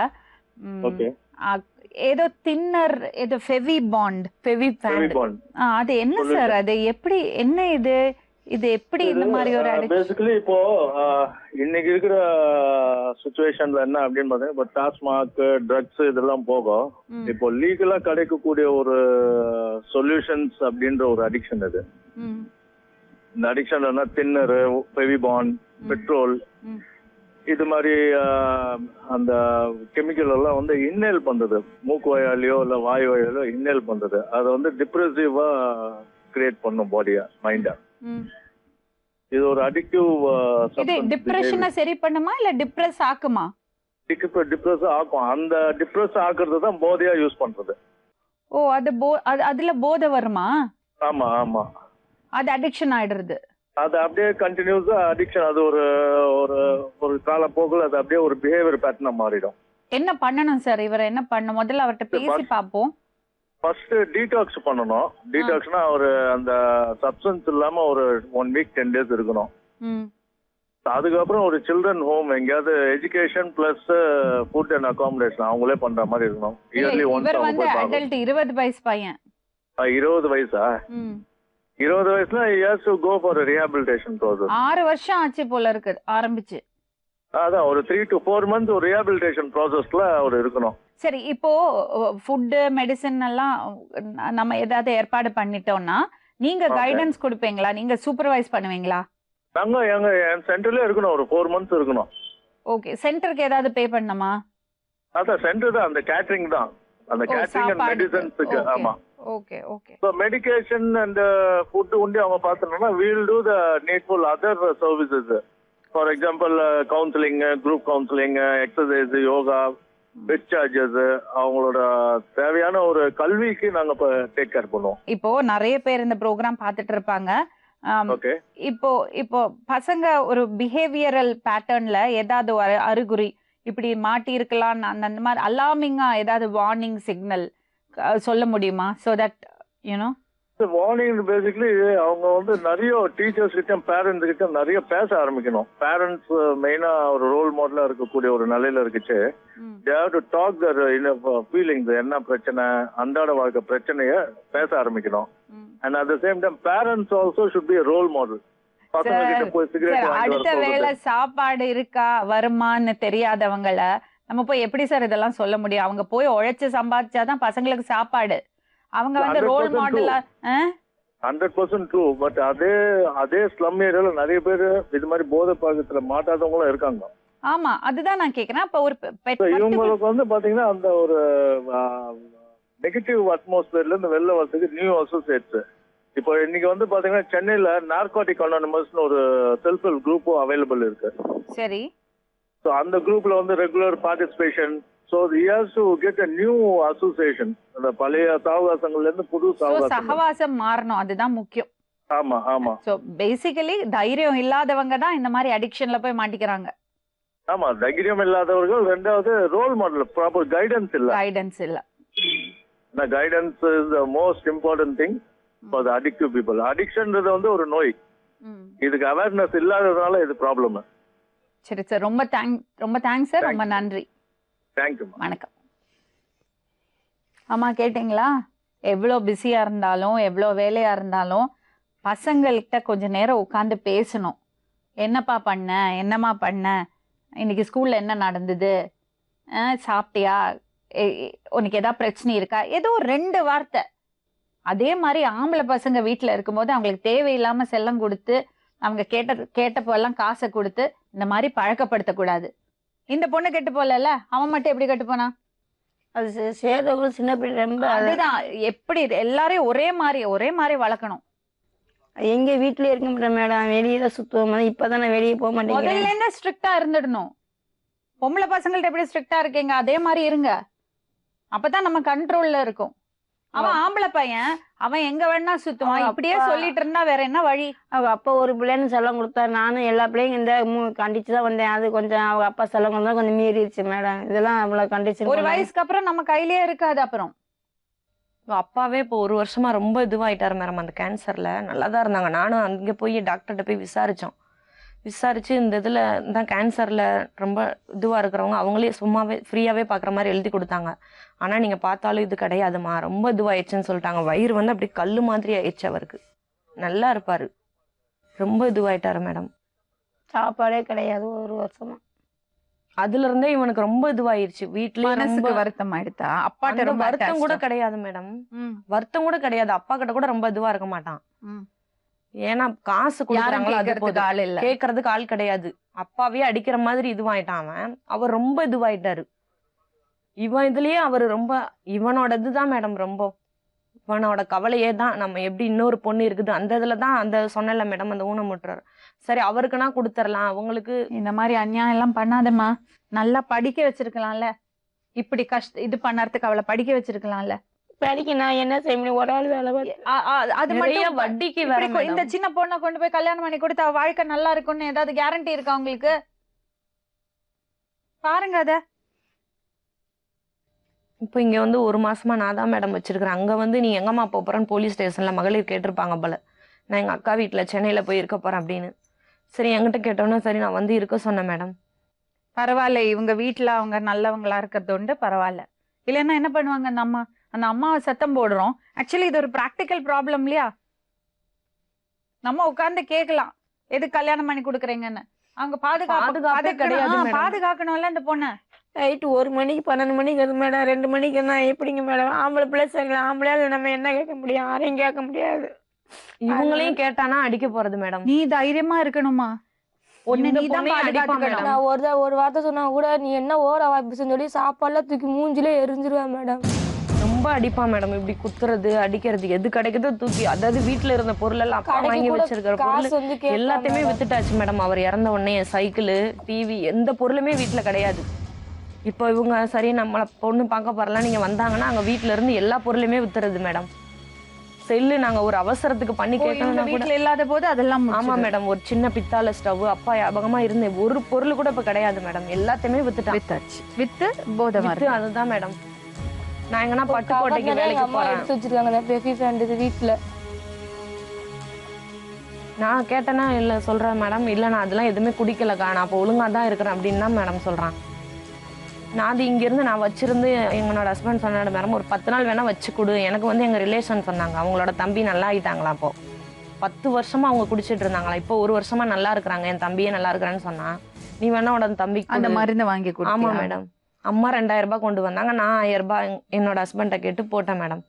ஏதோ தின்னர், ஏதோ ஃபெவி பேண்ட், அது என்ன சார், அது எப்படி, என்ன இது எப்படி இந்த மாதிரி ஒரு பேசிக்கலி இப்போ இன்னைக்கு இருக்கிற சிச்சுவேஷன்ல என்ன அப்படின்னு பாத்தீங்கன்னா, இப்போ டாஸ்மாக் ட்ரக்ஸ் இதெல்லாம் போகும். இப்போ லீகலா கிடைக்கக்கூடிய ஒரு சொல்யூஷன்ஸ் அப்படின்ற ஒரு அடிக்ஷன் இது. இந்த அடிக்ஷன் என்ன, தின்னர், ஃபெவி பாண்ட், பெட்ரோல், இது மாதிரி அந்த கெமிக்கல் எல்லாம் இன்னேல் பண்றது, மூக்கு வழியாலேயோ இல்ல வாய் வழியாலோ இன்னேல் பண்றது. அதை டிப்ரெசிவா கிரியேட் பண்ணும் பாடியா, மைண்டா. இது ஒரு அடிக்டிவ். இது டிப்ரெஷனை சரி பண்ணுமா இல்ல டிப்ரெஸ் ஆக்குமா? டிப்ரெஸ் ஆக்கும். அந்த டிப்ரெஸ் ஆக்குறது தான் போதையா யூஸ் பண்றது. ஓ, அதுல போதை வருமா? ஆமா ஆமா, அது அடிக்ஷன் ஆயிடுறது. அது அப்படியே கண்டினியூஸா அடிக்ஷன். அது ஒரு ஒரு காலப்போக்கில் அது அப்படியே ஒரு பிஹேவியர் பேட்டர்னா மாறிடும். என்ன பண்ணணும் சார், இவரை என்ன பண்ணணும்? முதல்ல அவர்கிட்ட பேசி பார்ப்போம். ஃபர்ஸ்ட் டீடாக்ஸ் பண்ணணும். டீடாக்ஸ்னா ஒரு அந்த சப்ஸ்டன்ஸ் இல்லாம ஒரு 1 வீக் 10 days இருக்கணும். அதுக்கப்புறம் ஒரு சில்ட்ரன் ஹோம், எங்கேயாவது education plus food and accommodation அவங்களே பண்ற மாதிரி இருக்கணும். Yearly once. அடல்ட் 20 வயசு பையன். 20 வயசா? 20 வயசுல he has to go for a rehabilitation process. 6 வருஷம் ஆச்சு போல இருக்கு ஆரம்பிச்சு. அதான் ஒரு 3 to 4 months ஒரு ரீஹாபிலிட்டேஷன் ப்ராசஸ்ல அவர் இருக்கணும். சரி, இப்போ ஃபுட் மெடிசன் எல்லாம் நம்ம ஏதாவது ஏற்பாடு பண்ணிட்டோம்னா நீங்க கைடன்ஸ் கொடுப்பீங்களா, நீங்க சூப்பர்வைஸ் பண்ணுவீங்களா? நாங்க எங்க சென்டர்ல இருக்கணும், ஒரு 4 months இருக்கணும். ஓகே, சென்டருக்கு ஏதாவது பே பண்ணணுமா? அதான் சென்டர் தான், அந்த கேட்டரிங் தான், அந்த கேட்டரிங் அண்ட் மெடிசன்ஸ்க்கு. ஆமா, okay okay. So medication and food உண்டி அவங்க பார்த்தோம்னா we will do the needful other services. For example counselling, group counselling, exercise, yoga, bed charges, அவங்களோட தேவையான ஒரு கல்விக்கு நாங்க இப்ப டேக் கேர் பண்ணுவோம். இப்போ நிறைய பேர் இந்த ப்ரோக்ராம் பார்த்துட்டு இருப்பாங்க. இப்போ பசங்க ஒரு பிஹேவியரல் பேட்டர்ன்ல ஏதாவது ஒரு அறிகுறி இப்படி மாட்டி இருக்கலாம், அந்த மாதிரி அலார்மிங்கா ஏதாவது வார்னிங் சிக்னல் சொல்ல முடியுமா? So that you know warning basically அவங்க நிறைய டீச்சர்ஸ் கிட்ட, பேரண்ட்ஸ் கிட்ட நிறைய பேச ஆரம்பிக்கணும். பேரண்ட்ஸ் மெயினா ஒரு ரோல் மாடலா இருக்கக்கூடிய ஒரு நிலையில இருக்குச்சு. they have to talk their feelings, என்ன பிரச்சனை, அன்றாட வாழ்க்கை பிரச்சனைய பேச ஆரம்பிக்கணும். and at the same time parents also should be a role model. பசங்க கிட்ட போய் சிகரெட் அடுத்த வேளை சாப்பாடு இருக்கா வருமான்னு தெரியாதவங்கள நம்ம போய் எப்படி சார் இதெல்லாம் சொல்ல முடியும்? அவங்க போய் உழைச்சு சம்பாதிச்சாதான் பசங்களுக்கு சாப்பாடு. அவங்க ரோல் மாடலா 100% ட்ரூ. பட் அதே ஸ்லம் ஏரியால நிறைய பேர் இது மாதிரி போதை பழக்கத்துல மாட்டாதவங்களும் இருக்காங்க. ஆமா, அதுதான் நான் கேக்குறேன். அப்ப ஒரு இவங்களுக்கு பாத்தீங்கன்னா அந்த ஒரு நெகட்டிவ் அட்மாஸ்பியர்ல இருந்து வெளில வரதுக்கு நியூ அசோசியேட்ஸ். இப்போ இன்னைக்கு பாத்தீங்கன்னா சென்னையில நார்கோட்டிக் அனானிமஸ்னு ஒரு செல்ஃப் ஹெல்ப் குரூப்பும் அவைலபிள் இருக்கு. சரி. ஸோ அந்த குரூப்ல regular participation. So he has to get a new association. அந்த பழைய சாவகாசங்கள்ல இருந்து புது சகவாசம் மாறணும், அதுதான் முக்கியம். ஆமா ஆமா. ஸோ பேசிக்கலி தைரியம் இல்லாதவங்க தான் இந்த மாதிரி அடிக்ஷன்ல போய் மாட்டிக்கிறாங்க. ஆமா, தைரியம் இல்லாதவர்கள். ரெண்டாவது ரோல் மாடல், ப்ராப்பர் கைடன்ஸ் இல்ல. கைடன்ஸ் இல்ல. The guidance is the most important thing for the addictive people. அடிக்ஷன்றது வந்து ஒரு நோய். இதுக்கு அவேர்னஸ் இல்லாததுனால இது ப்ராப்ளம். சரி சார், ரொம்ப தேங்க்ஸ் சார், ரொம்ப நன்றி. தேங்க்யூ. வணக்கம். ஆமா, கேட்டிங்களா? எவ்வளோ பிஸியா இருந்தாலும் எவ்வளோ வேலையா இருந்தாலும் பசங்கள்கிட்ட கொஞ்ச நேரம் உட்காந்து பேசணும். என்னப்பா பண்ண, என்னம்மா பண்ண, இன்னைக்கு ஸ்கூல்ல என்ன நடந்தது, சாப்பிட்டியா, உனக்கு ஏதாவது பிரச்சனை இருக்கா, ஏதோ 2 வார்த்தை. அதே மாதிரி ஆம்பளை பசங்க வீட்டில் இருக்கும்போது அவங்களுக்கு தேவையில்லாம செல்லம் கொடுத்து அவங்க கேட்டப்போ எல்லாம் காசை கொடுத்து இந்த மாதிரி பழக்கப்படுத்தக்கூடாது. இந்த பொண்ணு கெட்டு போகல, அவன் மட்டும் எப்படி கெட்டு போனா? அது சேர்றவங்களும் சின்ன பிள்ளை ரொம்ப அதுதான், எப்படி எல்லாரையும் ஒரே மாதிரி வளர்க்கணும். எங்க வீட்லயே இருக்க மாட்டேன் மேடம், வெளியே தான் சுத்துவோம். இப்பதான் நான் வெளியே போக மாட்டேன். முதல்ல என்ன ஸ்ட்ரிக்டா இருந்துடணும். பொம்பளை பசங்கள்ட்ட எப்படி ஸ்ட்ரிக்டா இருக்கீங்க அதே மாதிரி இருங்க. அப்பதான் நம்ம கண்ட்ரோல்ல இருக்கும். அவன் ஆம்பளை பையன், அவன் எங்க வேணா சுத்துவான். இப்படியே சொல்லிட்டு இருந்தா வேற என்ன வழி? அவங்க அப்பா ஒரு பிள்ளைன்னு செல்லம் கொடுத்தாரு. நானும் எல்லா பிள்ளைங்க இந்த கண்டிச்சுதான் வந்தேன். அது கொஞ்சம் அவங்க அப்பா செல்லம் கொடுத்தா கொஞ்சம் மீறிடுச்சு மேடம். இதெல்லாம் அவ்வளவு கண்டிச்சு. ஒரு வயசுக்கு அப்புறம் நம்ம கையிலேயே இருக்காது. அப்புறம் அப்பாவே இப்போ 1 வருஷமா ரொம்ப இதுவாயிட்டாரு மேடம். அந்த கேன்சர்ல நல்லா தான் இருந்தாங்க. நானும் அங்கே போய் டாக்டர்கிட்ட போய் விசாரிச்சு இந்த இதில் தான் கேன்சரில் ரொம்ப இதுவாக இருக்கிறவங்க அவங்களே சும்மாவே ஃப்ரீயாகவே பார்க்குற மாதிரி எழுதி கொடுத்தாங்க. ஆனால் நீங்கள் பார்த்தாலும் இது கிடையாதுமா, ரொம்ப இதுவாயிடுச்சுன்னு சொல்லிட்டாங்க. வயிறு வந்து அப்படி கல் மாதிரி ஆயிடுச்சு அவருக்கு. நல்லா இருப்பார், ரொம்ப இதுவாயிட்டாரு மேடம். சாப்பாடே கிடையாது 1 வருஷமா. அதுல இருந்தே இவனுக்கு ரொம்ப இதுவாயிருச்சு. வீட்டுல மனசுக்கு வருத்தம் ஆயிடுதா? அப்பாட்ட ரொம்ப வருத்தம் கூட கிடையாது மேடம், வருத்தம் கூட கிடையாது. அப்பா கிட்ட கூட ரொம்ப இதுவா இருக்க மாட்டான். ஏன்னா காசு கொடுக்குறாங்களோ கேட்கறதுக்கு ஆள் கிடையாது. அப்பாவே அடிக்கிற மாதிரி இதுவாயிட்டான் அவன். அவர் ரொம்ப இதுவாயிட்டாரு. இவன் இதுலயே அவரு ரொம்ப இவனோட இதுதான் மேடம். ரொம்ப இவனோட கவலையே தான். நம்ம எப்படி இன்னொரு பொண்ணு இருக்குது அந்த இதுலதான் அந்த சொன்னல மேடம், அந்த ஊனமுற்றார். சரி அவருக்குன்னா கொடுத்துடலாம். அவங்களுக்கு இந்த மாதிரி அநியாயம் எல்லாம் பண்ணாதம்மா. நல்லா படிக்க வச்சிருக்கலாம்ல. இப்படி இது பண்ணறதுக்கு அவளை படிக்க வச்சிருக்கலாம்ல. படிக்க நான் என்ன செய்ய முடியும்? ஒரு ஆள் வேலை அது மட்டும் வட்டிக்கு இந்த சின்ன பொண்ணை கொண்டு போய் கல்யாணம் பண்ணி கொடுத்து அவ வாழ்க்கை நல்லா இருக்கும்னு ஏதாவது கேரண்டி இருக்கா உங்களுக்கு? பாருங்க அத. இப்போ இங்க வந்து 1 மாசமா நான் தான் மேடம் வச்சிருக்கிறேன். அங்க வந்து நீ எங்கம்மா போறேன்னு போலீஸ் ஸ்டேஷன்ல மகளிர் கேட்டிருப்பாங்க போல. நான் எங்க அக்கா வீட்டுல சென்னையில போய் இருக்க போறேன் அப்படின்னு. சரி என்கிட்ட கேட்டோன்னா சரி நான் வந்து இருக்க சொன்னேன் மேடம். பரவாயில்ல, இவங்க வீட்டுல அவங்க நல்லவங்களா இருக்கிறது உண்டு, பரவாயில்ல. இல்லைன்னா என்ன பண்ணுவாங்க அந்த அம்மாவை சத்தம் போடுறோம். ஆக்சுவலி இது ஒரு பிராக்டிக்கல் ப்ராப்ளம் இல்லையா? நம்ம உட்கார்ந்து கேட்கலாம் எது கல்யாணம் பண்ணி கொடுக்குறீங்கன்னு. அவங்க பாதுகாக்கணும்ல இந்த பொண்ணை. நைட்டு 1 மணிக்கு 12 மணிக்கு வருது மேடம். 2 மணிக்கு தான் எப்படிங்க மேடம்? ஆம்பளை பிள்ளை சரிங்களா? ஆம்பளையால நம்ம என்ன கேட்க முடியும்? யாரையும் கேட்க முடியாது. இவங்களையும் கேட்டானா அடிக்க போறது மேடம். நீ தைரியமா இருக்கணுமா? நான் ஒரு வார்த்தை சொன்னா கூட நீ என்ன ஓர வாய்ப்புன்னு சொல்லி சாப்பாடுலாம் தூக்கி மூஞ்சிலே எரிஞ்சிருவேன் மேடம். ரொம்ப அடிப்பான் மேடம். இப்படி குத்துறது அடிக்கிறது எது கிடைக்குதோ தூக்கி, அதாவது வீட்டுல இருந்த பொருள் எல்லாம் அப்பா வாங்கி வச்சிருக்கிற பொருள் எல்லாத்தையுமே வித்துட்டாச்சு மேடம். அவர் இறந்த உடனே சைக்கிள், டிவி, எந்த பொருளுமே வீட்டுல கிடையாது. இப்போ இவங்க சரி நம்மள பொண்ணு பார்க்க போறலாம் நீங்க வந்தாங்கன்னா அங்க வீட்டுல இருந்து எல்லா பொருளுமே வித்துறது மேடம். செல்லு நாங்க ஒரு அவசரத்துக்கு பண்ணி கேட்கணும்னா கூட இல்லாத போது அதெல்லாம். ஆமா மேடம், ஒரு சின்ன பித்தாள ஸ்டவ் அப்பா ஞாபகமா இருந்தேன், ஒரு பொருள் கூட இப்ப கிடையாது மேடம். எல்லாத்தையுமே வித்து அதுதான் மேடம். நான் எங்கன்னா பட்டுக்கோட்டைக்கு வேலைக்கு போறேன். வீட்டுல நான் கேட்டேன்னா இல்ல சொல்றேன் மேடம், இல்ல நான் அதெல்லாம் எதுவுமே குடிக்கலக்கா, நான் அப்போ ஒழுங்கா தான் இருக்கிறேன் அப்படின்னு தான் மேடம் சொல்றான். நான் அது இங்கிருந்து நான் வச்சிருந்து எங்களோட ஹஸ்பண்ட் சொன்னாரு மேடம் ஒரு 10 நாள் வேணா வச்சு கொடு. எனக்கு வந்து எங்க ரிலேஷன் சொன்னாங்க அவங்களோட தம்பி நல்லா ஆயிட்டாங்களா. அப்போ 10 வருஷமா அவங்க குடிச்சிட்டு இருந்தாங்களா. இப்போ 1 வருஷமா நல்லா இருக்கிறாங்க, என் தம்பியே நல்லா இருக்கிறான்னு சொன்னா. நீ வேணா உட தம்பிக்கு அந்த மருந்து வாங்கி கொடு. ஆமா மேடம். அம்மா 2000 ரூபாய் கொண்டு வந்தாங்க. நான் 1000 ரூபாய் என்னோட ஹஸ்பண்ட கேட்டு போட்டேன் மேடம்.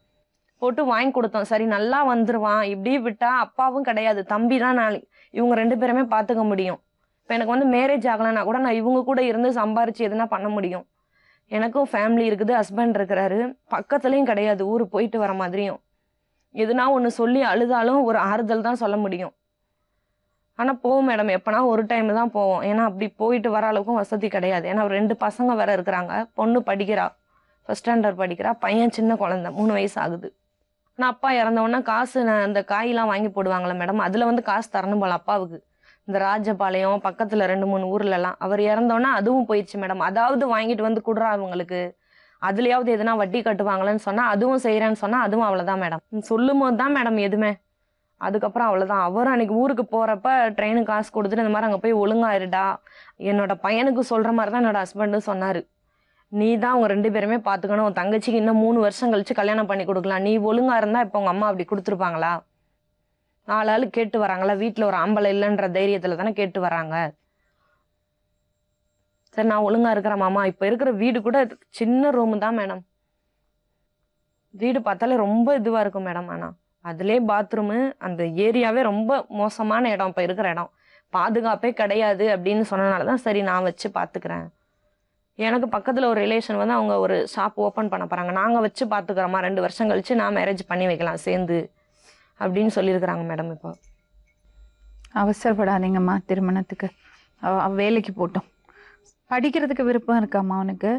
போட்டு வாங்கி கொடுத்தோம். சரி நல்லா வந்துருவான், இப்படி விட்டா அப்பாவும் கிடையாது, தம்பி தான் நாளைக்கு இவங்க 2 பேருமே பாத்துக்க முடியும். இப்போ எனக்கு வந்து மேரேஜ் ஆகலைன்னா கூட நான் இவங்க கூட இருந்து சம்பாரிச்சு எதுனா பண்ண முடியும். எனக்கும் ஃபேமிலி இருக்குது, ஹஸ்பண்ட் இருக்கிறாரு, பக்கத்துலயும் கிடையாது, ஊரு போயிட்டு வர மாதிரியும். எதுனா ஒன்று சொல்லி அழுதாலும் ஒரு ஆறுதல் தான் சொல்ல முடியும். ஆனால் போவோம் மேடம், எப்போனா ஒரு டைம் தான் போவோம். ஏன்னா அப்படி போயிட்டு வர அளவுக்கும் வசதி கிடையாது. ஏன்னா 2 பசங்க வேற இருக்கிறாங்க. பொண்ணு படிக்கிறா, 1st ஸ்டாண்டர்ட் படிக்கிறா, பையன் சின்ன குழந்தை 3 வயசு ஆகுது. ஆனால் அப்பா இறந்தவொடனே காசு அந்த காயெல்லாம் வாங்கி போடுவாங்களே மேடம், அதில் வந்து காசு தரணும் போல அப்பாவுக்கு. இந்த ராஜபாளையம் பக்கத்தில் 2-3 ஊர்லலாம் அவர் இறந்தோன்னா அதுவும் போயிடுச்சு மேடம். அதாவது வாங்கிட்டு வந்து கொடுறா அவங்களுக்கு, அதுலயாவது எதுனா வட்டி கட்டுவாங்களேன்னு சொன்னால் அதுவும் செய்கிறேன்னு சொன்னால் அதுவும் அவ்வளோதான் மேடம். சொல்லும் போது தான் மேடம் எதுவுமே. அதுக்கப்புறம் அவ்வளோதான். அவரும் அன்றைக்கி ஊருக்கு போகிறப்ப ட்ரெயினுக்கு காசு கொடுத்துட்டு இந்த மாதிரி அங்கே போய் ஒழுங்காயிருடா, என்னோட பையனுக்கு சொல்கிற மாதிரி தான் என்னோட ஹஸ்பண்டும் சொன்னார். நீ தான் அவங்க 2 பேருமே பார்த்துக்கணும், உன் தங்கச்சிக்கு இன்னும் 3 வருஷம் கழிச்சு கல்யாணம் பண்ணி கொடுக்கலாம், நீ ஒழுங்காக இருந்தால் இப்போ உங்கள் அம்மா அப்படி கொடுத்துருப்பாங்களா? 4 ஆள் கேட்டு வராங்களா? வீட்டில் ஒரு ஆம்பளை இல்லைன்ற தைரியத்தில் தானே கேட்டு வராங்க. சரி நான் ஒழுங்காக இருக்கிறேன் மாமா. இப்போ இருக்கிற வீடு கூட சின்ன ரூமு தான் மேடம். வீடு பார்த்தாலே ரொம்ப இதுவாக இருக்கும் மேடம். ஆனால் அதுலேயே பாத்ரூமு, அந்த ஏரியாவே ரொம்ப மோசமான இடம். இப்போ இருக்கிற இடம் பாதுகாப்பே கிடையாது அப்படின்னு சொன்னனால தான் சரி நான் வச்சு பார்த்துக்கிறேன். எனக்கு பக்கத்தில் ஒரு ரிலேஷன் வந்து அவங்க ஒரு ஷாப் ஓப்பன் பண்ண போகிறாங்க, நாங்கள் வச்சு பார்த்துக்கிறோமா, 2 வருஷம் கழிச்சு நான் மேரேஜ் பண்ணி வைக்கலாம் சேர்ந்து அப்படின்னு சொல்லியிருக்கிறாங்க மேடம். இப்போ அவசரப்படாதீங்கம்மா திருமணத்துக்கு. அவ வேலைக்கு போட்டோம். படிக்கிறதுக்கு விருப்பம் இருக்காம்மா அவனுக்கு?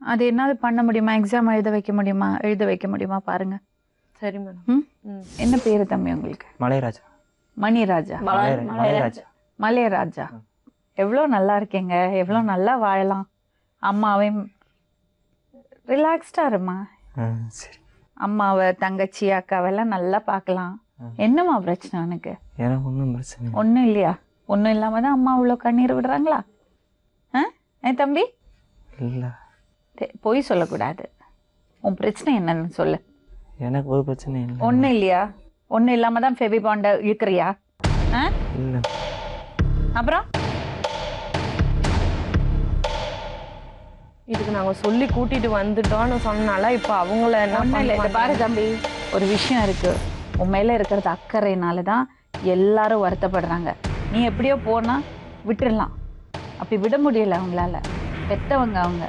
அது என்னது பண்ண முடியுமா? எக்ஸாம் எழுத வைக்க முடியுமா பாருங்க. சரி மேடம். என்ன பேரு தம்பி உங்களுக்கு? மலைராஜா. மணிராஜா. மலையராஜா. எவ்வளோ நல்லா இருக்கீங்க, எவ்வளோ நல்லா வாழலாம். அம்மாவையும் ரிலாக்ஸ்டா இருமா. சரி. அம்மாவை தங்கச்சி அக்காவெல்லாம் நல்லா பார்க்கலாம். என்னம்மா பிரச்சனை உனக்கு? எனக்கு ஒன்றும் பிரச்சனை ஒன்றும் இல்லையா? ஒன்றும் இல்லாம தான் அம்மா இவ்வளோ கண்ணீர் விடுறாங்களா? தம்பி இல்லை, பொய் சொல்லக்கூடாது. உன் பிரச்சனை என்னன்னு சொல்லு. எனக்கு ஒரு பிரச்சனை இல்லை. ஒன்றும் இல்லையா? ஒன்றும் இல்லாம தான் ஃபெவி பாண்டை இழுக்கிறியா? இல்லை. அப்புறம் இதுக்கு நாங்கள் சொல்லி கூட்டிட்டு வந்துட்டோம்னு சொன்னால இப்போ அவங்கள ஒன்றும் இல்லை. இதை பாரு தம்பி, ஒரு விஷயம் இருக்கு. உன் மேலே இருக்கிறது அக்கறையினால தான் எல்லாரும் வருத்தப்படுறாங்க. நீ எப்படியோ போனா விட்டுடலாம், அப்படி விட முடியல அவங்களால. பெத்தவங்க அவங்க.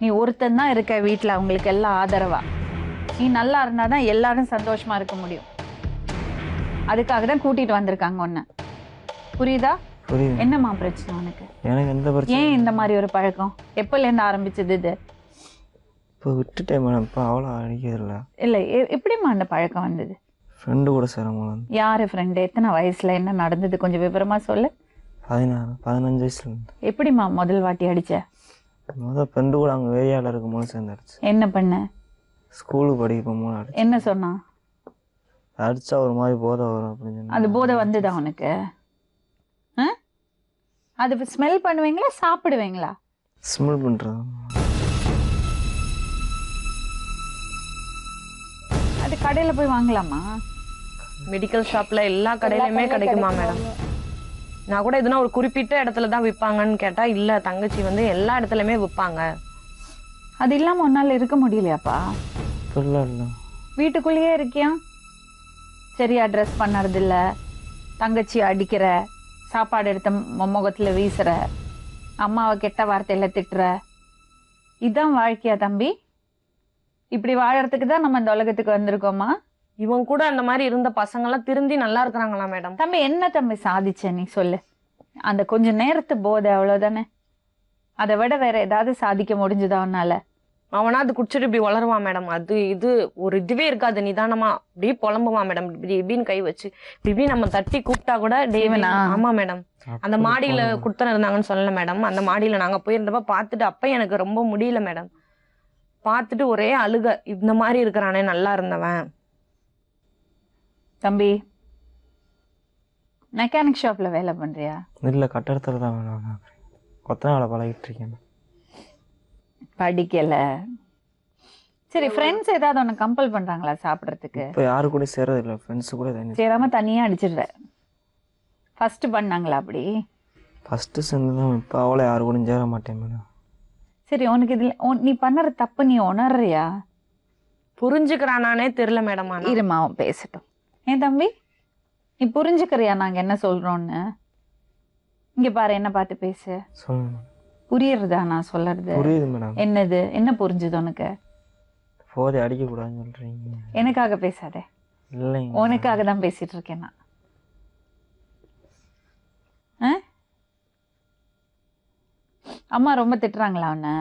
நீ ஒருத்தன் தான் இருக்க வீட்டில், அவங்களுக்கு எல்லாம் ஆதரவா. நீ நல்லா இருந்தால் தான் எல்லாரும் சந்தோஷமா இருக்க முடியும். அதுக்காக தான் கூட்டிட்டு வந்திருக்காங்க உன்னை. புரியுதா? புரியுது. என்னம்மா பிரச்சனை உனக்கு? எனக்கு எந்த பிரச்சனை. ஏன் இந்த மாதிரி ஒரு பழக்கம்? எப்போலேருந்து ஆரம்பிச்சது இது? இப்போ விட்டுட்டேன் மேடம். இப்போ அவ்வளோ அடிக்கிறதில்ல. இல்லை, எப்படிம்மா அந்த பழக்கம் வந்தது? ஃப்ரெண்டு கூட சேரும். யாரு ஃப்ரெண்டு? எத்தனை வயசுல? என்ன நடந்தது கொஞ்சம் விவரமா சொல்லு. 15 வயசுல. எப்படிம்மா முதல் வாட்டி அடிச்ச? ஃப்ரெண்டு கூட அங்கே ஏரியாவில் இருக்கும்போது சேர்ந்துருச்சு. என்ன பண்ண? ஸ்கூலுக்கு படிக்கும் போது அடிச்சு. என்ன சொன்னா? அடிச்சா ஒரு மாதிரி போதை வரும் அப்படின்னு சொன்னா. அது போதை வந்துதா உனக்கு? அது ஸ்மெல் பண்ணுவீங்களா சாப்பிடுவீங்களா? ஸ்மெல் பண்ணுறது. அது கடையில் போய் வாங்கலாமா? மெடிக்கல் ஷாப்ல எல்லா கடையிலுமே கிடைக்குமா மேடம்? நான் கூட எதுனா ஒரு குறிப்பிட்ட இடத்துல தான் விற்பாங்கன்னு கேட்டா இல்லை, தங்கச்சி வந்து எல்லா இடத்துலையுமே விற்பாங்க. அது இல்லாமல் ஒன்றால் இருக்க முடியலையாப்பா? இல்லை இல்லை. வீட்டுக்குள்ளேயே இருக்கியா? சரியா ட்ரெஸ் பண்ணுறதில்ல, தங்கச்சி அடிக்கிற, சாப்பாடு எடுத்த முகத்தில் வீசுற, அம்மாவை கெட்ட வார்த்தையில் திட்டுற. இதுதான் வாழ்க்கையா தம்பி? இப்படி வாழறதுக்கு தான் நம்ம இந்த உலகத்துக்கு வந்திருக்கோமா? இவங்க கூட அந்த மாதிரி இருந்த பசங்கள்லாம் திருந்தி நல்லா இருக்கிறாங்களா மேடம்? தம்பி என்ன தம்பி சாதிச்ச நீ சொல்லு. அந்த கொஞ்ச நேரத்து போதை அவ்வளோதானே. அதை விட வேற ஏதாவது சாதிக்க முடிஞ்சுதா உன்னால? அவனா அது குடிச்சிட்டு இப்படி வளருவான் மேடம். அது இது ஒரு இதுவே இருக்காது, நிதானமா அப்படியே புலம்புவான் மேடம். இப்படி இப்படின்னு கை வச்சு இப்படி நம்ம தட்டி கூப்பிட்டா கூட டேவனா. ஆமா மேடம். அந்த மாடியில குடுத்தன இருந்தாங்கன்னு சொல்லல மேடம். அந்த மாடியில நாங்க போயிருந்தப்ப பார்த்துட்டு அப்ப எனக்கு ரொம்ப முடியல மேடம். பார்த்துட்டு ஒரே அழுக, இந்த மாதிரி இருக்கிறானே நல்லா இருந்தவன். தம்பி மெக்கானிக் ஷாப்ல வேலை பண்றியா? இல்லை, கட்டடத்தில் தான் வேலை. கொத்தனை வேலை பழகிட்டு இருக்கேன். படிக்கல. சரி, ஃப்ரெண்ட்ஸ் ஏதாவது ஒன்று கம்பல் பண்றாங்களா சாப்பிட்றதுக்கு? இப்போ யாரு கூட சேரது இல்லை. ஃப்ரெண்ட்ஸு கூட சேராம தனியா அடிச்சிடுற. ஃபர்ஸ்ட் பண்ணாங்களா அப்படி? ஃபஸ்ட்டு சேர்ந்து தான். இப்போ அவ்வளோ யாரு கூட சேர மாட்டேன் மேடம். சரி, உனக்கு இதுல நீ பண்ணுற தப்பு நீ உணர்றியா? புரிஞ்சுக்கிறானே தெரியல மேடம். இருமா அவன் பேசட்டும். ஏன் தம்பி நீ புரிஞ்சுக்கிறியா நாங்க என்ன சொல்றோம்னு? இங்க பாரு, என்ன பார்த்து பேசு. சொல்லுங்க. புரியுறதா நான் சொல்றது? புரியுது மேடம். என்னது என்ன புரிஞ்சுது உனக்கு? போதை அடிக்கக்கூடாதுன்னு சொல்றீங்க. எனக்காக பேசாதே. இல்லைங்க, உனக்காக தான் பேசிட்டு இருக்கேன் நான். அம்மா ரொம்ப திட்டுறாங்களா உன்னை?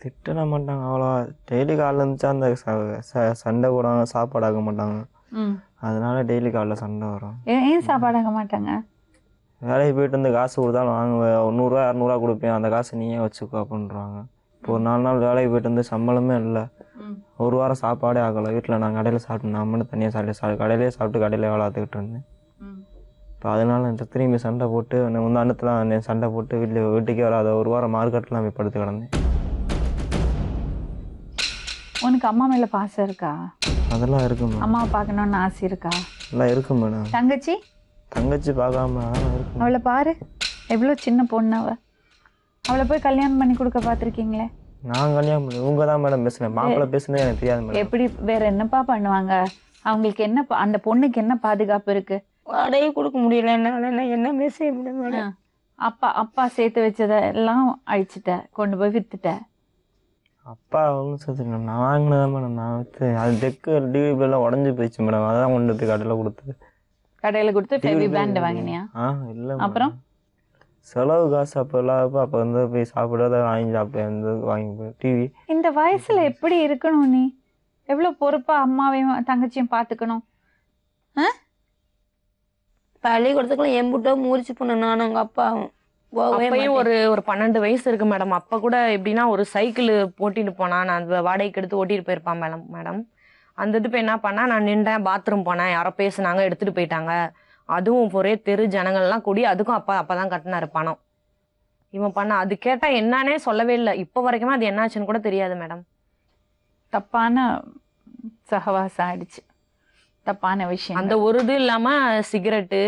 திட்ட மாட்டாங்க அவ்வளோ. டெய்லி காலைல இருந்துச்சா அந்த சண்டை போடாங்க, சாப்பாடு ஆக மாட்டாங்க. ம். அதனால டெய்லி காலைல சண்டை வரும். ஏன் சாப்பாடு ஆக மாட்டாங்க? வேலைக்கு போயிட்டு வந்து காசு கொடுத்தாலும் வாங்குவேன், 100 200 கொடுப்பேன், அந்த காசு நீயே வச்சுக்கோ அப்படின்றாங்க. இப்போ ஒரு 4 நாள் வேலைக்கு போயிட்டு வந்து சம்பளமே இல்லை, ஒரு வாரம் சாப்பாடே ஆகலை. வீட்டில் நான் கடையில் சாப்பிட்டு நான் மட்டும் தனியாக கடையிலே சாப்பிட்டு கடையிலே வேலை பார்த்துக்கிட்டு இருந்தேன். இப்போ அதனால திரும்பி சண்டை போட்டு முந்தானத்தில் சண்டை போட்டு வீட்டுக்கே வராத ஒரு வாரம் மார்க்கெட்லாம் போய் படுத்து கிடந்தேன். உனக்கு அம்மா மேல பாசம் இருக்கா? அதெல்லாம் இருக்கு மேடம். அம்மாவை பார்க்கணும்னு ஆசை இருக்கா? எல்லாம் இருக்கு மேடம். தங்கச்சி பார்க்காம அதெல்லாம் இருக்கு. அவளை பாரு, எவ்வளோ சின்ன பொண்ணு அவ. அவளை போய் கல்யாணம் பண்ணி கொடுக்க பார்த்துருக்கீங்களே? நான் கல்யாணம் பண்ணி இவங்க தான் மேடம் பேசுனேன். மாப்பிள்ளை பேசுனது எனக்கு தெரியாது மேடம். எப்படி வேற என்னப்பா பண்ணுவாங்க? அவங்களுக்கு என்ன அந்த பொண்ணுக்கு என்ன பாதுகாப்பு இருக்கு? வாடகை கொடுக்க முடியல என்னால, என்ன செய்ய முடியும் மேடம்? அப்பா சேர்த்து வச்சதை எல்லாம் அழிச்சிட்ட, கொண்டு போய் வித்துட்ட. அப்பா ஒன்றும் சேர்த்துக்கணும், நான் வாங்கினதான் மேடம். நான் விற்று அது டெக்கு டிவி எல்லாம் உடஞ்சி போயிடுச்சு மேடம். அதான் கொண்டு போய் கடையில் கொடுத்து ஃபெவி பிராண்ட் வாங்கினியா? இல்லை. அப்புறம் செலவு காசு அப்போ இல்லாதப்போ அப்போ வந்து போய் சாப்பிடாத வாங்கி சாப்பிட்டேன், வாங்கி போய் டிவி. இந்த வயசுல எப்படி இருக்கணும் நீ? எவ்வளவு பொறுப்பா அம்மாவையும் தங்கச்சியும் பாத்துக்கணும். பள்ளிக்கூடத்துக்குள்ள எம்புட்டோ முறிச்சு போனேன் நானும் அவங்க அப்பாவும். அப்பயும் ஒரு 12 வயசு இருக்கு மேடம். அப்ப கூட எப்படின்னா ஒரு சைக்கிள் ஓட்டிட்டு போனா, நான் அந்த வாடகைக்கு எடுத்து ஓட்டிட்டு போயிருப்பான் மேடம். அந்த இது போய் என்ன பண்ணா, நான் நின்றேன், பாத்ரூம் போனேன், யாரோ பேசுனாங்க, எடுத்துட்டு போயிட்டாங்க. அதுவும் ஒரே தெரு ஜனங்கள்லாம் கூடி, அதுக்கும் அப்பதான் கட்டினாரு பணம். இவன் பண்ண அது கேட்டா என்னன்னே சொல்லவே இல்லை. இப்போ வரைக்குமே அது என்னாச்சுன்னு கூட தெரியாது மேடம். தப்பான சகவாசம் ஆயிடுச்சு, தப்பான விஷயம். அந்த ஒரு இது இல்லாம சிகரெட்டு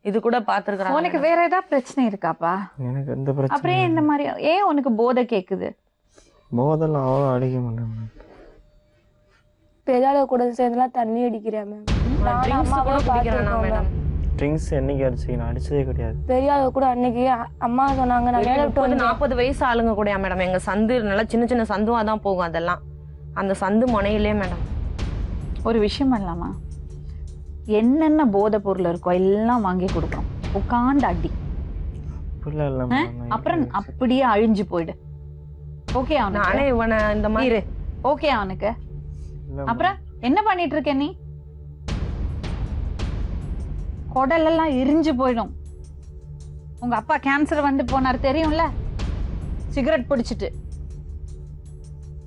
இது கூட பாத்துருக்காங்க. உனக்கு வேற ஏதாவது பிரச்சனை இருக்காப்பா? எனக்கு எந்த பிரச்சனை. அப்புறம் இந்த மாதிரி ஏன் உனக்கு போதை கேக்குது? போதெல்லாம் அவ்வளோ அடிக்க மாட்டேன். பெரியாள கூட சேர்ந்துலாம் தண்ணி அடிக்கிறேன் மேம். ட்ரிங்க்ஸ் என்னைக்கு அடிச்சு? நான் அடிச்சதே கிடையாது. பெரியாள கூட அன்னைக்கு அம்மா சொன்னாங்க, நான் வேலை விட்டு வந்து 40 வயசு ஆளுங்க கூட மேடம். எங்க சந்து நல்லா சின்ன சின்ன சந்துவா தான் போகும். அதெல்லாம் அந்த சந்து முனையிலே மேடம். ஒரு விஷயம் பண்ணலாமா? என்னென்ன போதை பொருள் இருக்கோ எல்லாம் வாங்கி கொடுக்குறோம், உட்காந்து அடி. அப்புறம் அப்படியே அழிஞ்சு போயிடு. ஓகே நானே இவனை இந்த மாதிரி ஓகே அவனுக்கு. அப்புறம் என்ன பண்ணிட்டு இருக்க நீ? குடல் எல்லாம் எரிஞ்சு போயிடும். உங்க அப்பா கேன்சர் வந்து போனார் தெரியும்ல, சிகரெட் பிடிச்சிட்டு.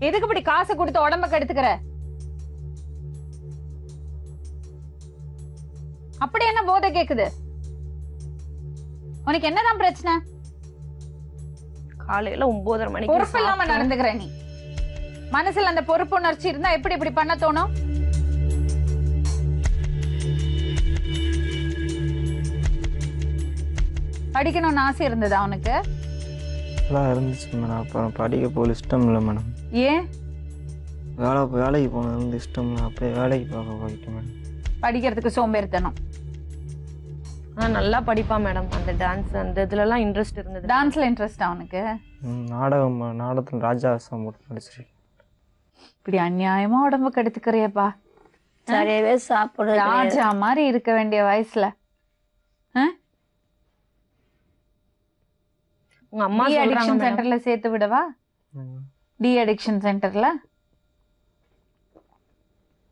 எதுக்கு இப்படி காசை கொடுத்து உடம்ப கெடுத்துக்கிற? அப்படி என்ன போதை கேக்குது உனக்கு? என்னதான் பிரச்சனை? காலையில 9:30 மணிக்கு பொறுப்பு இல்லாம நடந்துக்கிற நீ. மனசுல அந்த பொறுப்பு உணர்ச்சி இருந்தா எப்படி இப்படி பண்ண தோணும்? படிக்கணும்னு ஆசை இருந்ததா அவனுக்கு? இருந்துச்சு மேடம். அப்புறம் படிக்க போல இஷ்டம் இல்லை மேடம். ஏன்? வேலைக்கு போனது வந்து இஷ்டம் இல்லை. அப்படியே வேலைக்கு போயிட்டு மேடம். படிக்கிறதுக்கு சோம்பேறித்தனம். நல்லா படிப்பான் மேடம். அந்த டான்ஸ் அந்த இதுல எல்லாம் இன்ட்ரெஸ்ட் இருந்தது. டான்ஸ்ல இன்ட்ரெஸ்ட் அவனுக்கு? நாடகத்துல ராஜாசம் போட்டு நடிச்சிருக்கேன். இப்படி அநியாயமா உடம்பு கெடுத்துக்கிறியப்பா. சரியாவே சாப்பிட ராஜா மாதிரி இருக்க வேண்டிய வயசுல உங்க அம்மா டி அடிக்ஷன் சென்டர்ல சேர்த்து விடவா? டி அடிக்ஷன் சென்டர்ல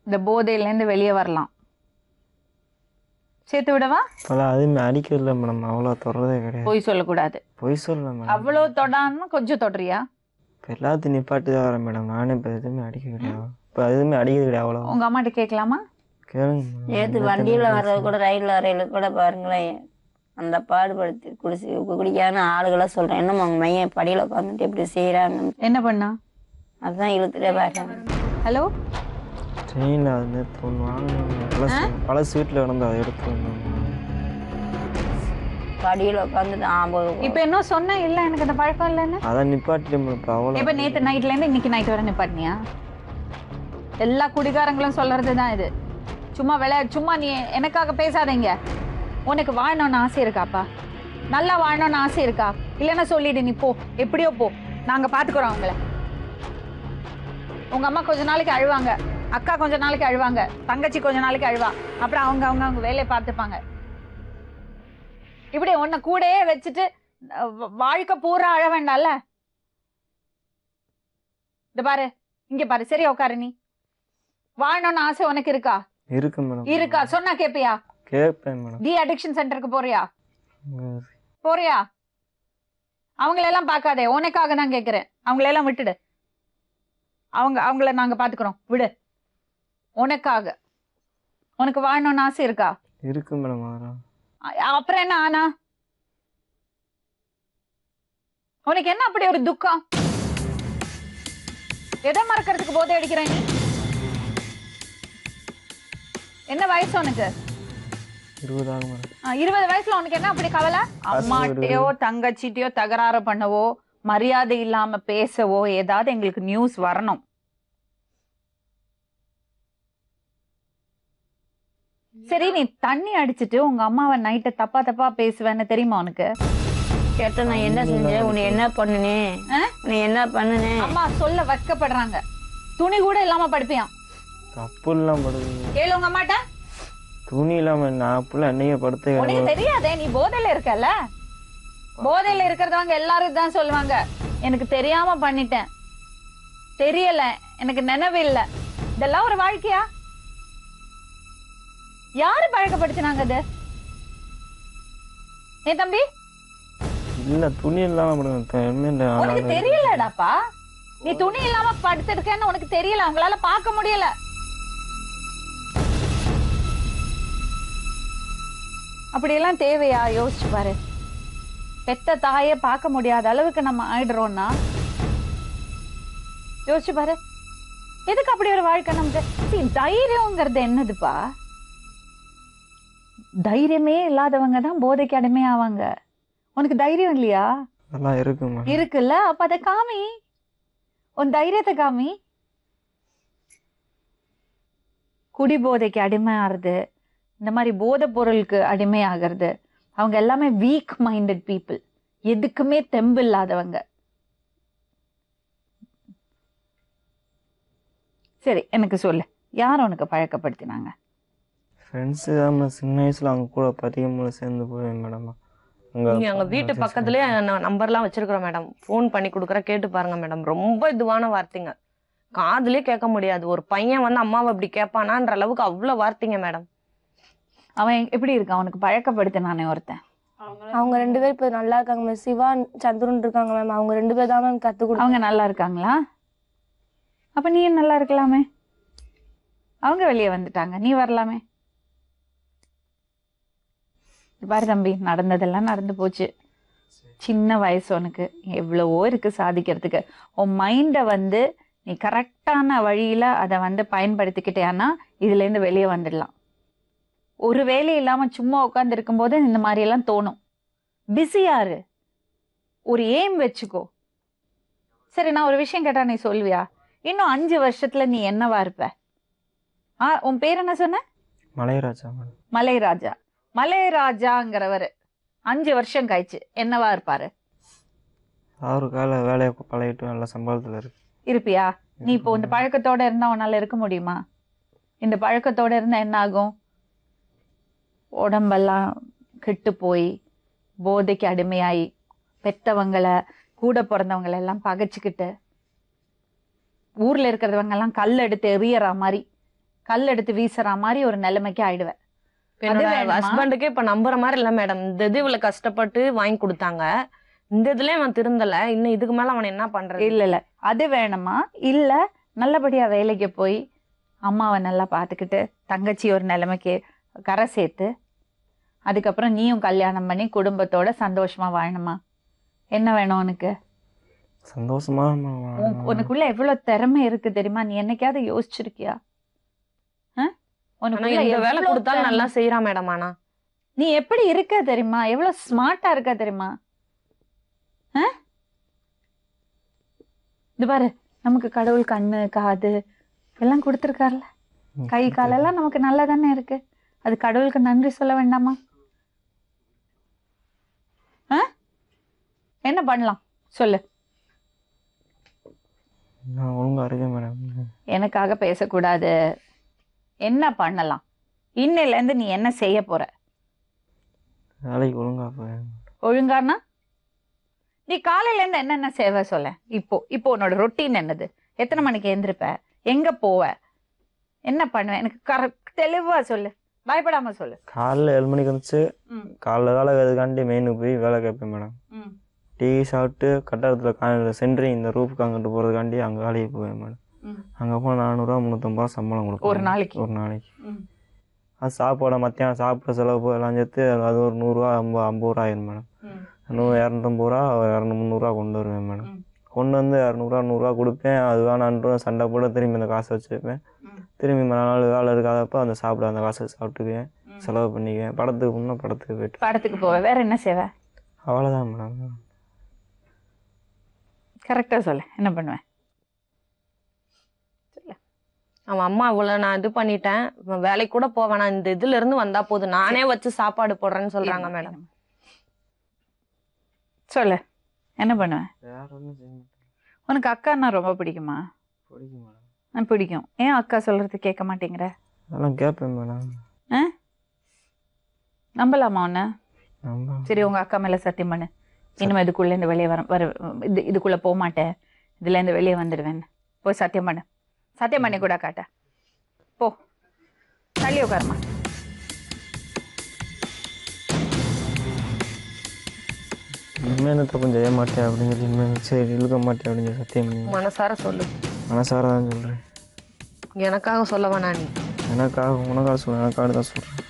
இந்த போதையில இருந்து வெளியே வரலாம், சேர்த்து விடவா? அதுவுமே அடிக்கல மேடம். அவ்வளோ தொடரதே கிடையாது. பொய் சொல்லக்கூடாது. பொய் சொல்ல மேடம். அவ்வளோ தொடான்னு கொஞ்சம் தொடரியா? இப்போ எல்லாத்தையும் நிப்பாட்டி தான் வரேன் மேடம். நானே இப்போ எதுவுமே அடிக்க கிடையாது. இப்போ எதுவுமே அடிக்கிறது கிடையாது. அவ்வளோ. உங்க அம்மாட்ட கேட்கலாமா? கேளுங்க. ஏது வண்டியில் வர்றது கூட ரயில் வரையில கூட பாருங்களேன், அந்த பாடுபடுத்தி குடிக்கான ஆளுகளை சொல்றேன். என்னம்மா அவங்க மையம் படியில் உட்காந்துட்டு எப்படி செய்யறாங்க? என்ன பண்ணா? அதுதான் இழுத்துட்டே பாருங்க. ஹலோ, ட்ரெயினில் வந்து பழசு வீட்டில் கிடந்து அதை எடுத்து படியில் உட்காந்துட்டு இப்போ என்ன சொன்னா? இல்லை எனக்கு அந்த பழக்கம் இல்லைன்னு அதான் நிப்பாட்டிட்டு இப்போ. அவ்வளோ. இப்போ நேற்று நைட்ல இருந்து இன்னைக்கு நைட் வரை நிப்பாட்டினியா? எல்லா குடிகாரங்களும் சொல்றது தான் இது. சும்மா நீ எனக்காக பேசாதீங்க. உனக்கு வாழணும்னு ஆசை இருக்காப்பா? நல்லா வாழணும்னு ஆசை இருக்கா? இல்லைன்னா சொல்லிடு, நீ போ, எப்படியோ போ, நாங்க பாத்துக்கிறோம் அவங்கள. உங்க அம்மா கொஞ்ச நாளைக்கு அழுவாங்க, அக்கா கொஞ்ச நாளைக்கு அழுவாங்க, தங்கச்சி கொஞ்ச நாளைக்கு அழுவா, அப்புறம் அவங்க வேலையை பார்த்துப்பாங்க. இப்படி உன்னை கூடயே வச்சுட்டு வாழ்க்கை பூரா அழ வேண்டாம்ல. இந்த பாரு, இங்க பாரு, சரியா உட்காரு. நீ வாழணும்னு ஆசை உனக்கு இருக்கா? இருக்கு மேடம். இருக்கா? சொன்னா கேப்பியா? கேட்பேன் மேடம். டி அடிக்ஷன் சென்டருக்கு போறியா? போறியா? அவங்களெல்லாம் பார்க்காதே, உனக்காக தான் கேட்கிறேன். அவங்களெல்லாம் விட்டுடு. அவங்கள நாங்க பாத்துக்கிறோம், விடு. உனக்காக. உனக்கு வாழணும்னு ஆசை இருக்கா? இருக்கு மேடம். அப்புறம் என்ன ஆனா? உனக்கு என்ன அப்படி ஒரு துக்கம்? எதை மறக்கிறதுக்கு போதை அடிக்கிற நீ? என்ன வயசு உனக்கு? 20 ஆகும் மேடம். 20 வயசுல உனக்கு என்ன அப்படி கவலை? அம்மாட்டையோ தங்கச்சிட்டையோ தகராறு பண்ணவோ, மரியாதை இல்லாம பேசவோ ஏதாவது எங்களுக்கு நியூஸ் வரணும். சரி, நீ தண்ணி அடிச்சிட்டு உங்க அம்மாவை நைட்டு தப்பா பேசுவேன்னு தெரியுமா உனக்கு? கேட்ட நான் என்ன செஞ்சேன், உன்னை என்ன பண்ணுனேன், நீ என்ன பண்ணுனேன்? அம்மா சொல்ல வைக்கப்படுறாங்க. துணி கூட இல்லாம படுப்பியான். தப்பு இல்லாம படுது. கேளு உங்க அம்மாட்ட. துணி இல்லாம நான் அப்படிலாம் என்னைய படுத்து உனக்கு தெரியாதே, நீ போதையில இருக்கல. போதையில இருக்கிறதவங்க எல்லாரும் தான் சொல்லுவாங்க, எனக்கு தெரியாம பண்ணிட்டேன், தெரியல, எனக்கு நினைவு இல்ல. இதெல்லாம் ஒரு வாழ்க்கையா? யாரு பழக்கப்படுத்தினாங்க அது? ஏன் தம்பி? இல்ல, துணி இல்லாம படுங்க. உனக்கு தெரியலடாப்பா, நீ துணி இல்லாம படுத்திருக்கேன்னு உனக்கு தெரியல, அவங்களால பார்க்க முடியல. அப்படியெல்லாம் தேவையா? யோசிச்சு பாரு. பெத்த தாயை பார்க்க முடியாத அளவுக்கு நம்ம ஆயிடுறோம்னா யோசிச்சு பாரு. எதுக்கு அப்படி ஒரு வாழ்க்கை நமக்கு? தைரியம்ங்கிறது என்னதுப்பா? தைரியமே இல்லாதவங்க தான் போதைக்கு அடிமை ஆவாங்க. உனக்கு தைரியம் இல்லையா? இருக்குல்ல, அப்ப அதை காமி, உன் தைரியத்தை காமி. குடி போதைக்கு அடிமை ஆகுறது, இந்த மாதிரி போதை பொருளுக்கு அடிமை ஆகிறது, அவங்க எல்லாமே வீக் மைண்டட் பீப்புள், எதுக்குமே தெம்பு இல்லாதவங்க. சரி, எனக்கு சொல்லு, யார் உனக்கு பழக்கப்படுத்தினாங்க? ஃப்ரெண்ட்ஸு தான். சின்ன வயசுல அவங்க கூட பதிகமாக சேர்ந்து போவேன் மேடம். நீங்க அங்க வீட்டு பக்கத்துலயே நம்பர்லாம் வச்சிருக்கிறோம் மேடம், ஃபோன் பண்ணி கொடுக்குற, கேட்டு பாருங்க மேடம். ரொம்ப இதுவான வார்த்தைங்க, காதுலயே கேட்க முடியாது. ஒரு பையன் வந்து அம்மாவை இப்படி கேட்பானான்ற அளவுக்கு அவ்வளவு வார்த்தைங்க மேடம். அவன் எப்படி இருக்கான்? அவனுக்கு பழக்கப்படுத்தினானே ஒருத்தன். அவங்க 2 பேர் இப்ப நல்லா இருக்காங்க மேம். சிவா சந்துருன்னு இருக்காங்க மேம். அவங்க 2 பேர் தான் மேம் கத்து கொடுத்தாங்க. அவங்க நல்லா இருக்காங்களா? அப்ப நீ நல்லா இருக்கலாமே. அவங்க வெளியே வந்துட்டாங்க, நீ வரலாமே. பாரு தம்பி, நடந்ததெல்லாம் நடந்து போச்சு. சின்ன வயசு, உனக்கு எவ்வளவோ இருக்கு சாதிக்கிறதுக்கு. உன் மைண்டை வந்து நீ கரெக்டான வழியில அதை வந்து பயன்படுத்திக்கிட்டேன்னா இதுல இருந்து வெளியே வந்துடலாம். ஒரு வேலை இல்லாம சும்மா உட்கார்ந்து இருக்கும்போது இந்த மாதிரி எல்லாம் தோணும். பிஸியாரு, ஒரு எய்ம் வச்சுக்கோ. சரி, நான் ஒரு விஷயம் கேட்டா நீ சொல்வியா? இன்னும் 5 வருஷத்துல நீ என்னவா இருப்ப? உன் பேர் என்ன சொன்ன? மலைராஜா. மலைராஜா. மலைராஜாங்கிறவர் 5 வருஷம் கழிச்சு என்னவா இருப்பாரு? அவரு கால வேலையை பழகிட்டு நல்ல சம்பளத்துல இருப்பியா? நீ இப்போ இந்த பழக்கத்தோட இருந்தா உன்னால இருக்க முடியுமா? இந்த பழக்கத்தோட இருந்தா என்ன ஆகும்? உடம்பெல்லாம் கெட்டு போய் போதைக்கு அடிமையாயி, பெத்தவங்களை கூட பிறந்தவங்களை எல்லாம் பகைச்சுக்கிட்டு, ஊர்ல இருக்கிறவங்க எல்லாம் கல் எடுத்து எறியற மாதிரி, கல் எடுத்து வீசுற மாதிரி ஒரு நிலைமைக்கு ஆயிடுவேன். ஹஸ்பண்டுக்கே இப்ப நம்புற மாதிரி இல்ல மேடம். இந்த இது இவ்வளவு கஷ்டப்பட்டு வாங்கி கொடுத்தாங்க, இந்த இதுல அவன் திருந்தல, இன்னும் இதுக்கு மேல அவன் என்ன பண்றது? இல்ல அது வேணுமா? இல்ல நல்லபடியா வேலைக்கு போய் அம்மாவை நல்லா பாத்துக்கிட்டு தங்கச்சி ஒரு நிலைமைக்கு கரை சேர்த்து அதுக்கப்புறம் நீயும் கல்யாணம் பண்ணி குடும்பத்தோட சந்தோஷமா வாழணுமா? என்ன வேணும் உனக்கு? சந்தோஷமா. உனக்குள்ள எவ்வளவு திறமை இருக்கு தெரியுமா? நீ என்னைக்காவது யோசிச்சிருக்கியா? வேலை கொடுத்தாலும் நல்லா செய்யறான் மேடம். ஆனா நீ எப்படி இருக்க தெரியுமா? எவ்வளவு ஸ்மார்ட்டா இருக்க தெரியுமா? இது பாரு, நமக்கு கடவுள் கண்ணு காது எல்லாம் கொடுத்துருக்காருல, கை காலெல்லாம் நமக்கு நல்லா தானே இருக்கு. அது கடவுளுக்கு நன்றி சொல்ல வேண்டாமா? என்ன பண்ணலாம் சொல்லு. எனக்காக பேசக்கூடாது. என்ன பண்ணலாம்? இன்னையில இருந்து நீ என்ன செய்ய போற? ஒழுங்கானா? நீ காலையில இருந்து என்னென்ன சேவை சொல்ல. இப்போ உன்னோட ரொட்டீன் என்னது? எத்தனை மணிக்கு எந்திருப்ப? எங்க போவ? என்ன பண்ணுவேன் எனக்கு தெளிவா சொல்லு, பயப்படாம சொல்லு. காலைல 7 மணிக்கு வந்துச்சு. ம். காலைல வேலை கேட்கறதுக்காண்டி மெயினுக்கு போய் வேலை கேட்பேன் மேடம். ம். டீ சாப்பிட்டு கட்டடத்தில் சென்ட்ரிங் இந்த ரூஃபுக்கு அங்கிட்டு போகிறதுக்காண்டி அங்கே வேலைக்கு போவேன் மேடம். ம். அங்கே போனால் 400 350 சம்பளம் கொடுப்பேன் ஒரு நாளைக்கு? ஒரு நாளைக்கு. ம். அது சாப்பாடு மத்தியானம் சாப்பிட செலவு எல்லாம் சேர்த்து அது ஒரு 100 50 ரூபா ஆயிரும் மேடம். ம். 250 ரூபா 300 கொண்டு வருவேன் மேடம். ம். கொண்டு வந்து 200 கொடுப்பேன். அது வேணான்ற சண்டை போட திரும்பி அந்த காசை வச்சுருப்பேன். ம். திரும்பி நாள் வேலை இருக்காதப்போ அந்த சாப்பிட அந்த காசை சாப்பிட்டுக்குவேன், செலவு பண்ணிக்குவேன். படத்துக்கு போனால் படத்துக்கு போயிட்டு படத்துக்கு போவேன். வேற என்ன செய்வேன்? அவ்வளோதான் மேடம். கரெக்டாக சொல்லு, என்ன பண்ணுவேன்? அவன் அம்மா இவ்வளோ நான் இது பண்ணிட்டேன், இவன் வேலைக்கு கூட போவேன், நான் இந்த இதுல இருந்து வந்தா போதும், நானே வச்சு சாப்பாடு போடுறேன்னு சொல்றாங்க மேடம். சொல்லு, என்ன பண்ணுவேன்? வேற ஒன்றும் செய்ய மாட்டேன். உனக்கு அக்கான்னா ரொம்ப பிடிக்குமா? பிடிக்கும் மேடம். பிடிக்கும். ஏன் அக்கா சொல்றது கேட்க மாட்டேங்கிற? அதெல்லாம் கேட்பேன் மேடம். நம்பலாமா உன்ன? நம்ப சரி, உங்க அக்கா மேல சத்தியம் பண்ணு, இனிமே இதுக்குள்ளேருந்து வெளியே இதுக்குள்ள போக மாட்டேன், இதுலேருந்து வெளியே வந்துடுவேன். போய் சத்தியம் பண்ணு. சத்தியம் பண்ணி கூட காட்ட. போ, தள்ளி உட்காருமா. இனிமேல் என்ன தப்பும் செய்ய மாட்டேன் அப்படின்னு சொல்லி இனிமேல் சரி இழுக்க மாட்டேன் அப்படின்னு சொல்லி சத்தியம் பண்ணி மனசார சொல்லு. மனசார தான் சொல்கிறேன். எனக்காக சொல்ல வேணா நீ. எனக்காக உனக்காக சொல்கிறேன், எனக்காக தான் சொல்கிறேன்.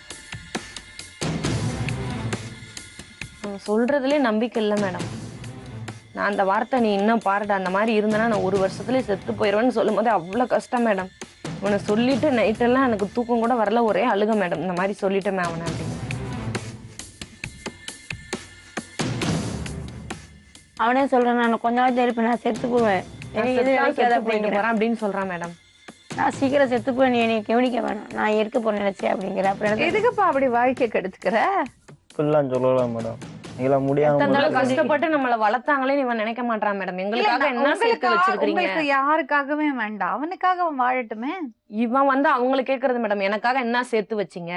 அவன் சொல்றதுலேயே நம்பிக்கை இல்லை மேடம். நான் அந்த வார்த்தை நீ இன்னும் பாருடா, அந்த மாதிரி இருந்தேன்னா நான் 1 வருஷத்துலேயே செத்து போயிடுவேன்னு சொல்லும் போது அவ்வளோ கஷ்டம் மேடம். இவனை சொல்லிட்டு நைட்டெல்லாம் எனக்கு தூக்கம் கூட வரல, ஒரே அழுக மேடம். இந்த மாதிரி சொல்லிட்டேன் அவனை அப்படின்னு. அவனே சொல்றான், நான் கொஞ்ச நாள் இருப்பேன், நான் செத்து போவேன், அப்படின்னு சொல்றான் மேடம். நான் சீக்கிரம் செத்து போய் நீ என்னை கவனிக்க வேணாம், நான் இருக்க போறேன் நினைச்சேன் அப்படிங்கிற. அப்புறம் எதுக்குப்பா அப்படி வாழ்க்கை கெடுத்துக்கிற? இப்படிலாம் சொல்லலாம் மேடம். இதெல்லாம் முடியாம கஷ்டப்பட்டு நம்மளை வளர்த்தாங்களே இவன் நினைக்க மாட்டான் மேடம். எங்களுக்காக என்ன சேர்த்து வச்சிருக்கீங்க? உங்களுக்கு யாருக்காகவே வேண்டாம், அவனுக்காக அவன் வாழட்டுமே. இவன் வந்து அவங்களை கேக்குறது மேடம், எனக்காக என்ன சேர்த்து வச்சீங்க?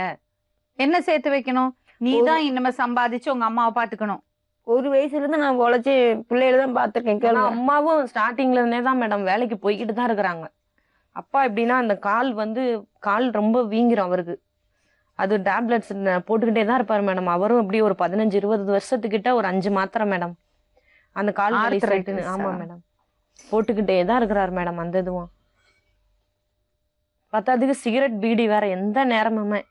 என்ன சேர்த்து வைக்கணும்? நீதான் இனிமே சம்பாதிச்சு உங்க அம்மாவை பாத்துக்கணும். 1 வயசுல இருந்து நான் உழைச்சி பிள்ளைகளை தான் பாத்துருக்கேன். ஆனா அம்மாவும் ஸ்டார்டிங்ல இருந்தே தான் மேடம் வேலைக்கு போய்கிட்டு தான் இருக்கிறாங்க. அப்பா எப்படின்னா அந்த கால் ரொம்ப வீங்கிரும் அவருக்கு. அது டேப்லெட்ஸ் போட்டுக்கிட்டே தான் இருப்பாரு மேடம். அவரும் இப்படி ஒரு 15-20 வருஷத்துக்கிட்ட ஒரு 5 மாத்திரை மேடம் அந்த கால் வலி சைட்டுன்னு. ஆமா மேடம், போட்டுக்கிட்டே தான் இருக்கிறாரு மேடம். அந்த இதுவும் பத்தாதுக்கு சிகரெட் பீடி வேற எந்த நேரமுமே.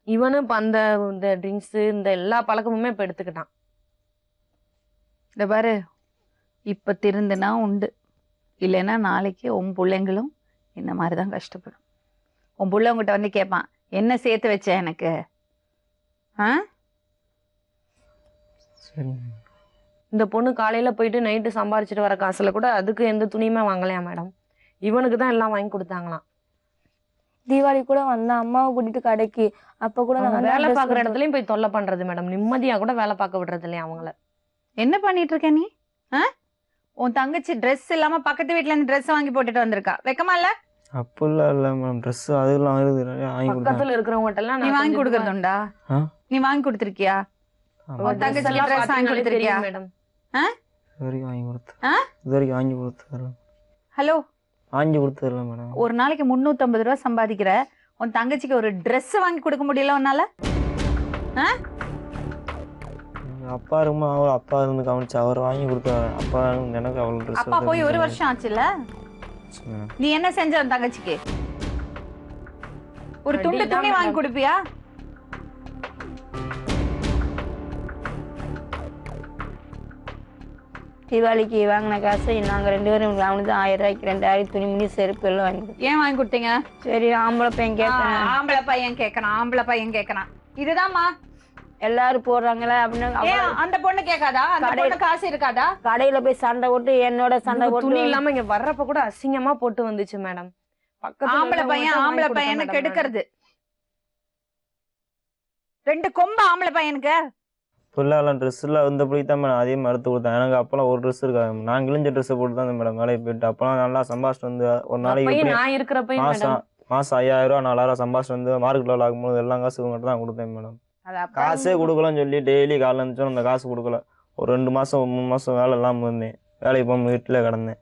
இவனும் இப்ப இந்த ட்ரிங்க்ஸ் இந்த எல்லா பழக்கமுமே இப்ப எடுத்துக்கிட்டான். இந்த பாரு, இப்ப திருந்துனா உண்டு, இல்லைன்னா நாளைக்கு உன் பிள்ளைங்களும் இந்த மாதிரிதான் கஷ்டப்படும். உன் பிள்ளை உங்ககிட்ட வந்து கேட்பான், என்ன சேர்த்து வச்ச எனக்கு? சரி. இந்த பொண்ணு காலையில போயிட்டு நைட்டு சம்பாரிச்சிட்டு வர காசுல கூட அதுக்கு எந்த துணியுமே வாங்கலையா மேடம். இவனுக்கு தான் எல்லாம் வாங்கி கொடுத்தாங்களாம். தீபாவளி கூட வந்தேன் அம்மாவை கூட்டிட்டு கடைக்கு. அப்ப கூட நான் வேலை பாக்குற இடத்துலயும் போய் தொல்லை பண்றது மேடம். நிம்மதியா கூட வேலை பார்க்க விடுறது இல்லையா அவங்கள. என்ன பண்ணிட்டு இருக்க நீ? உன் தங்கச்சி ட்ரெஸ் இல்லாம பக்கத்து வீட்டுல இருந்து ட்ரெஸ் வாங்கி போட்டுட்டு வந்திருக்கா, வெக்கமா இல்ல? அப்படிலாம் இல்லை மேடம். ட்ரெஸ் அதெல்லாம் வாங்கி பக்கத்துல இருக்கிறவங்ககிட்ட எல்லாம் நீ வாங்கி கொடுக்கறதுண்டா? நீ வாங்கி கொடுத்துருக்கியா? உன் தங்கச்சி ட்ரெஸ் வாங்கி கொடுத்துருக்கியா மேடம்? இது வரைக்கும் வாங்கி கொடுத்தேன். இது வரைக்கும் வாங்கி கொடுத்ததில்ல. ஹலோ, வாங்கி கொடுத்ததில்ல மேடம். ஒரு நாளைக்கு 350 ரூபா சம்பாதிக்கிற, உன் தங்கச்சிக்கு ஒரு ட்ரெஸ் வாங்கி கொடுக்க முடியல உன்னால? அப்பா இருக்குமா, அப்பா இருந்து கவனிச்சு அவர் வாங்கி கொடுத்தாரு. அப்பா எனக்கு அவ்வளோ ட்ரெஸ். அப்பா போய் 1 வருஷம் ஆச்சுல்ல? நீ என்ன செஞ்ச உன் தங்கச்சிக்கு? ஒரு துணி வாங்கி கொடுப்பியா? தீபாவளிக்கு வாங்கின காசு நாங்க 2 பேரும் அவனுக்கு 1000 ரூபாய்க்கு 2000 துணி முடி செருப்பு எல்லாம் வாங்கி கொடுத்தோம். ஏன் வாங்கி கொடுத்தீங்க? சரி, ஆம்பளை பையன் கேட்கறான். ஆம்பளை பையன் கேட்கறான். இதுதான்மா எல்லாரும் போடுறாங்களா அப்படின்னு. அந்த பொண்ணு கேட்காதா? அந்த பொண்ணு காசு இருக்காதா? கடையில போய் சண்டை போட்டு என்னோட சண்டை போட்டு துணி இல்லாம இங்க வர்றப்ப கூட அசிங்கமா போட்டு வந்துச்சு மேடம். ஆம்பளை பையன் கெடுக்கிறது. 2 கொம்பு ஆம்பளை பையனுக்கு. ஃபுல்லாலாம் ட்ரெஸ் எல்லாம் வந்தபடி தான் மேடம் அதே மாதிரி எடுத்து கொடுத்தேன். எனக்கு அப்பெல்லாம் ஒரு ட்ரெஸ் இருக்காது. நான் கிழிஞ்ச ட்ரெஸ்ஸை போட்டு தான் மேடம் வேலைக்கு போயிட்டு அப்பெல்லாம் நல்லா சம்பாதிச்சுட்டு வந்து ஒரு நாளைக்கு நான் இருக்கிறப்ப மாசம் 5000 ரூபா 4000 சம்பாதிச்சுட்டு வந்து மார்க்கெட்ல ஆகும்போது எல்லாம் காசு இவங்ககிட்ட தான் கொடுத்தேன் மேடம். காசே கொடுக்கலன்னு சொல்லி டெய்லி காலைல இருந்துச்சோம் அந்த காசு கொடுக்கல. ஒரு 2 மாசம் 3 மாசம் வேலை இல்லாமல் இருந்தேன். வேலைக்கு போகாமல் வீட்டில் கிடந்தேன்.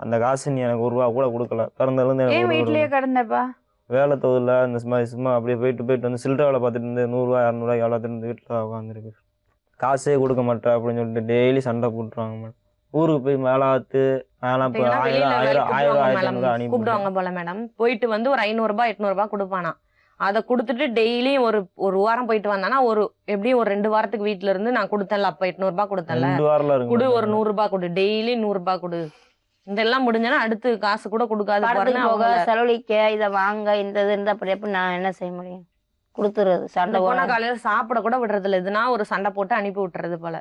அந்த காசு நீ எனக்கு 1 ரூபா கூட கொடுக்கல, பிறந்ததுலேருந்து எனக்கு ஏன் 1 ரூபா வீட்லயே கொடுக்கல. கடந்தப்பா? வேலை தொழில இந்த மாதிரி சும்மா அப்படியே போயிட்டு வந்து சில்லறை வேலை பார்த்துட்டு இருந்து 100 ரூபா 200 ரூபாய் எவ்வளோ இருந்து வீட்டில் உட்காந்துருக்கு. காசே கொடுக்க மாட்டேன் அப்படின்னு சொல்லிட்டு டெய்லி சண்டை போட்டுருவாங்க மேடம். ஊருக்கு போய் மேலாத்து மேலாம் இப்போ பார்த்தீங்கன்னா 1000 வெளியில வேலைக்கு 1000 கூப்பிடுவாங்க 1500 மேடம், அனுப்பி கூப்பிடுவாங்க போல மேடம். போயிட்டு வந்து ஒரு 500 ரூபாய் 800 ரூபாய் கொடுப்பானா. அதை கொடுத்துட்டு டெய்லியும் ஒரு வாரம் போயிட்டு வந்தானா எப்படியும் ஒரு 2 வாரத்துக்கு வீட்டுல இருந்து நான் கொடுத்தேன்ல, அப்ப 800 ரூபாய் கொடுத்தேன்ல, 2 வாரம்லாம் இருக்கு கொடு மேடம். ஒரு 100 ரூபாய் கொடு, டெய்லி 100 ரூபாய் கொடு. இதெல்லாம் முடிஞ்சனா அடுத்து காசு கூட கொடுக்காது படத்துக்கு பாருன்னு போக அவங்க செலவழிக்க இதை வாங்க இந்த இது இருந்தா அப்படி எப்படி நான் என்ன செய்ய முடியும்? கொடுத்துறது சண்டை போனா போனா காலையில சாப்பிட கூட விடுறது இல்லை, இதுனா ஒரு சண்டை போட்டு அனுப்பி விட்டுறது போல.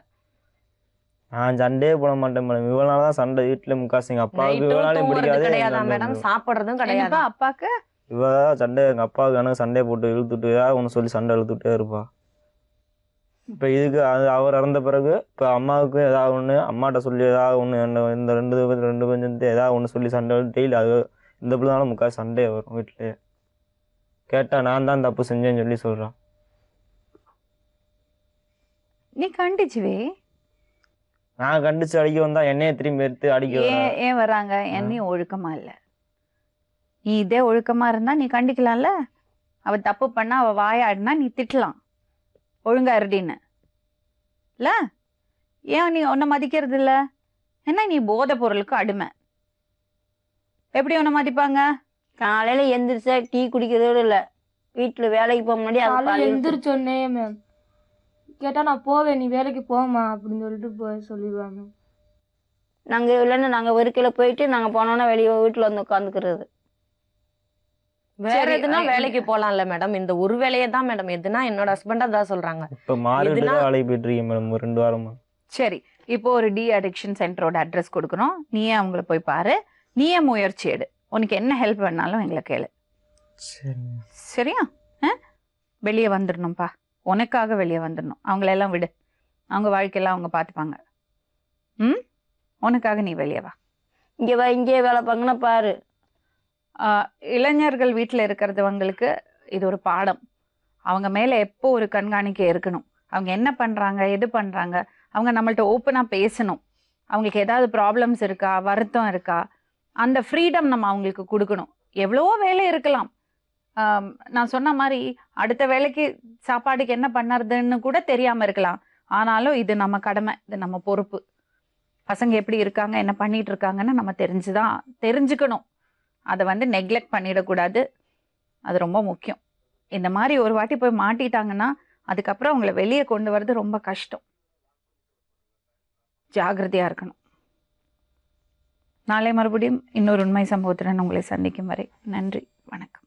நான் சண்டையே போட மாட்டேன் மேடம். இவ்வளவு நாள் தான் சண்டை வீட்டுல முக்காசு. எங்க அப்பாவுக்கு நைட்டும் இவ்வளவு நாளையும் தூங்குறது பிடிக்காது, கிடையாதா மேடம், சாப்பிடுறதும் கிடையாது. என்னப்பா அப்பாக்கு? இவதான் சண்டை எங்க அப்பாவுக்கு எனக்கு சண்டையை போட்டு இழுத்துட்டு ஏதாவது ஒன்று சொல்லி சண்டை இழுத்துட்டே இருப்பா. இப்போ இதுக்கு அவர் இறந்த பிறகு இப்போ அம்மாவுக்கு ஏதாவது ஒன்று அம்மாட்ட சொல்லி ஏதாவது ஒன்று இந்த ரெண்டு பஞ்சத்து ஏதாவது ஒன்று சொல்லி சண்டை டெய்லி அது இந்த பிள்ளைனாலும் முக்கால் சண்டே வரும் வீட்டிலேயே. கேட்டால் நான் தான் தப்பு செஞ்சேன்னு சொல்லி சொல்கிறான். நீ கண்டிச்சுவே நான் கண்டிச்சு அடிக்க வந்தா என்னையே திரும்பி எடுத்து அடிக்க ஏன் ஏன் வராங்க? என்னையும் ஒழுக்கமா இல்லை. நீ இதே ஒழுக்கமா இருந்தா நீ கண்டிக்கலாம்ல. அவ தப்பு பண்ணா அவ வாயாடினா நீ திட்டலாம், ஒழுங்கா இருடின்னு இல்ல. ஏன் நீ உன்னை மதிக்கிறது இல்ல? என்ன நீ போதை பொருளுக்கு அடிமை. எப்படி உன்னை மதிப்பாங்க? காலையில எந்திரிச்சா டீ குடிக்கிறதோட இல்ல, வீட்டுல வேலைக்கு போக முன்னாடி அது காலையில பால் எந்திரிச்சோடனே மேம் கேட்டா நான் போவேன், நீ வேலைக்கு போமா அப்படின்னு சொல்லிட்டு சொல்லிடுவாங்க. நாங்க இல்லைன்னா நாங்க ஒருக்கையில போயிட்டு நாங்க போனோம்னா வெளியே வீட்டுல வந்து உட்காந்துக்கிறது. வேற சரி, எதுனா வேலைக்கு போலாம்ல மேடம், இந்த ஒரு வேலையை தான் மேடம். எதுனா என்னோட ஹஸ்பண்டா தான் சொல்றாங்க. இப்போ மாறிட்டு தான் வேலைக்கு போயிட்டு இருக்கேன் மேடம் ஒரு 2 வாரமா. சரி, இப்போ ஒரு டி அடிக்ஷன் சென்டரோட அட்ரஸ் கொடுக்குறோம். நீயே அவங்கள போய் பாரு, நீயே முயற்சி எடு. உனக்கு என்ன ஹெல்ப் வேணாலும் எங்களை கேளு. சரி சரியா? வெளியே வந்துடணும்ப்பா, உனக்காக வெளியே வந்துடணும். அவங்களெல்லாம் விடு, அவங்க வாழ்க்கையெல்லாம் அவங்க பார்த்துப்பாங்க. உனக்காக நீ வெளியே வா. இங்க வா, இங்கே வேலை பாங்கன்னா பாரு. இளைஞர்கள் வீட்டில் இருக்கிறவங்களுக்கு இது ஒரு பாடம். அவங்க மேலே எப்போ ஒரு கண்காணிக்கை இருக்கணும். அவங்க என்ன பண்ணுறாங்க, எது பண்ணுறாங்க, அவங்க நம்மள்ட்ட ஓப்பனாக பேசணும். அவங்களுக்கு ஏதாவது ப்ராப்ளம்ஸ் இருக்கா, வருத்தம் இருக்கா, அந்த ஃப்ரீடம் நம்ம அவங்களுக்கு கொடுக்கணும். எவ்வளவோ வேலை இருக்கலாம். நான் சொன்ன மாதிரி அடுத்த வேலைக்கு சாப்பாடுக்கு என்ன பண்ணுறதுன்னு கூட தெரியாமல் இருக்கலாம். ஆனாலும் இது நம்ம கடமை, இது நம்ம பொறுப்பு. பசங்க எப்படி இருக்காங்க, என்ன பண்ணிட்டு இருக்காங்கன்னு நம்ம தெரிஞ்சுக்கணும். அதை நெக்லெக்ட் பண்ணிடக்கூடாது. அது ரொம்ப முக்கியம். இந்த மாதிரி ஒரு வாட்டி போய் மாட்டிட்டாங்கன்னா அதுக்கப்புறம் அவங்கள வெளியே கொண்டு வர்றது ரொம்ப கஷ்டம். ஜாகிரதையா இருக்கணும். நாளை மறுபடியும் இன்னொரு உண்மை சம்பவத்துடன் உங்களை சந்திக்கும் வரை நன்றி, வணக்கம்.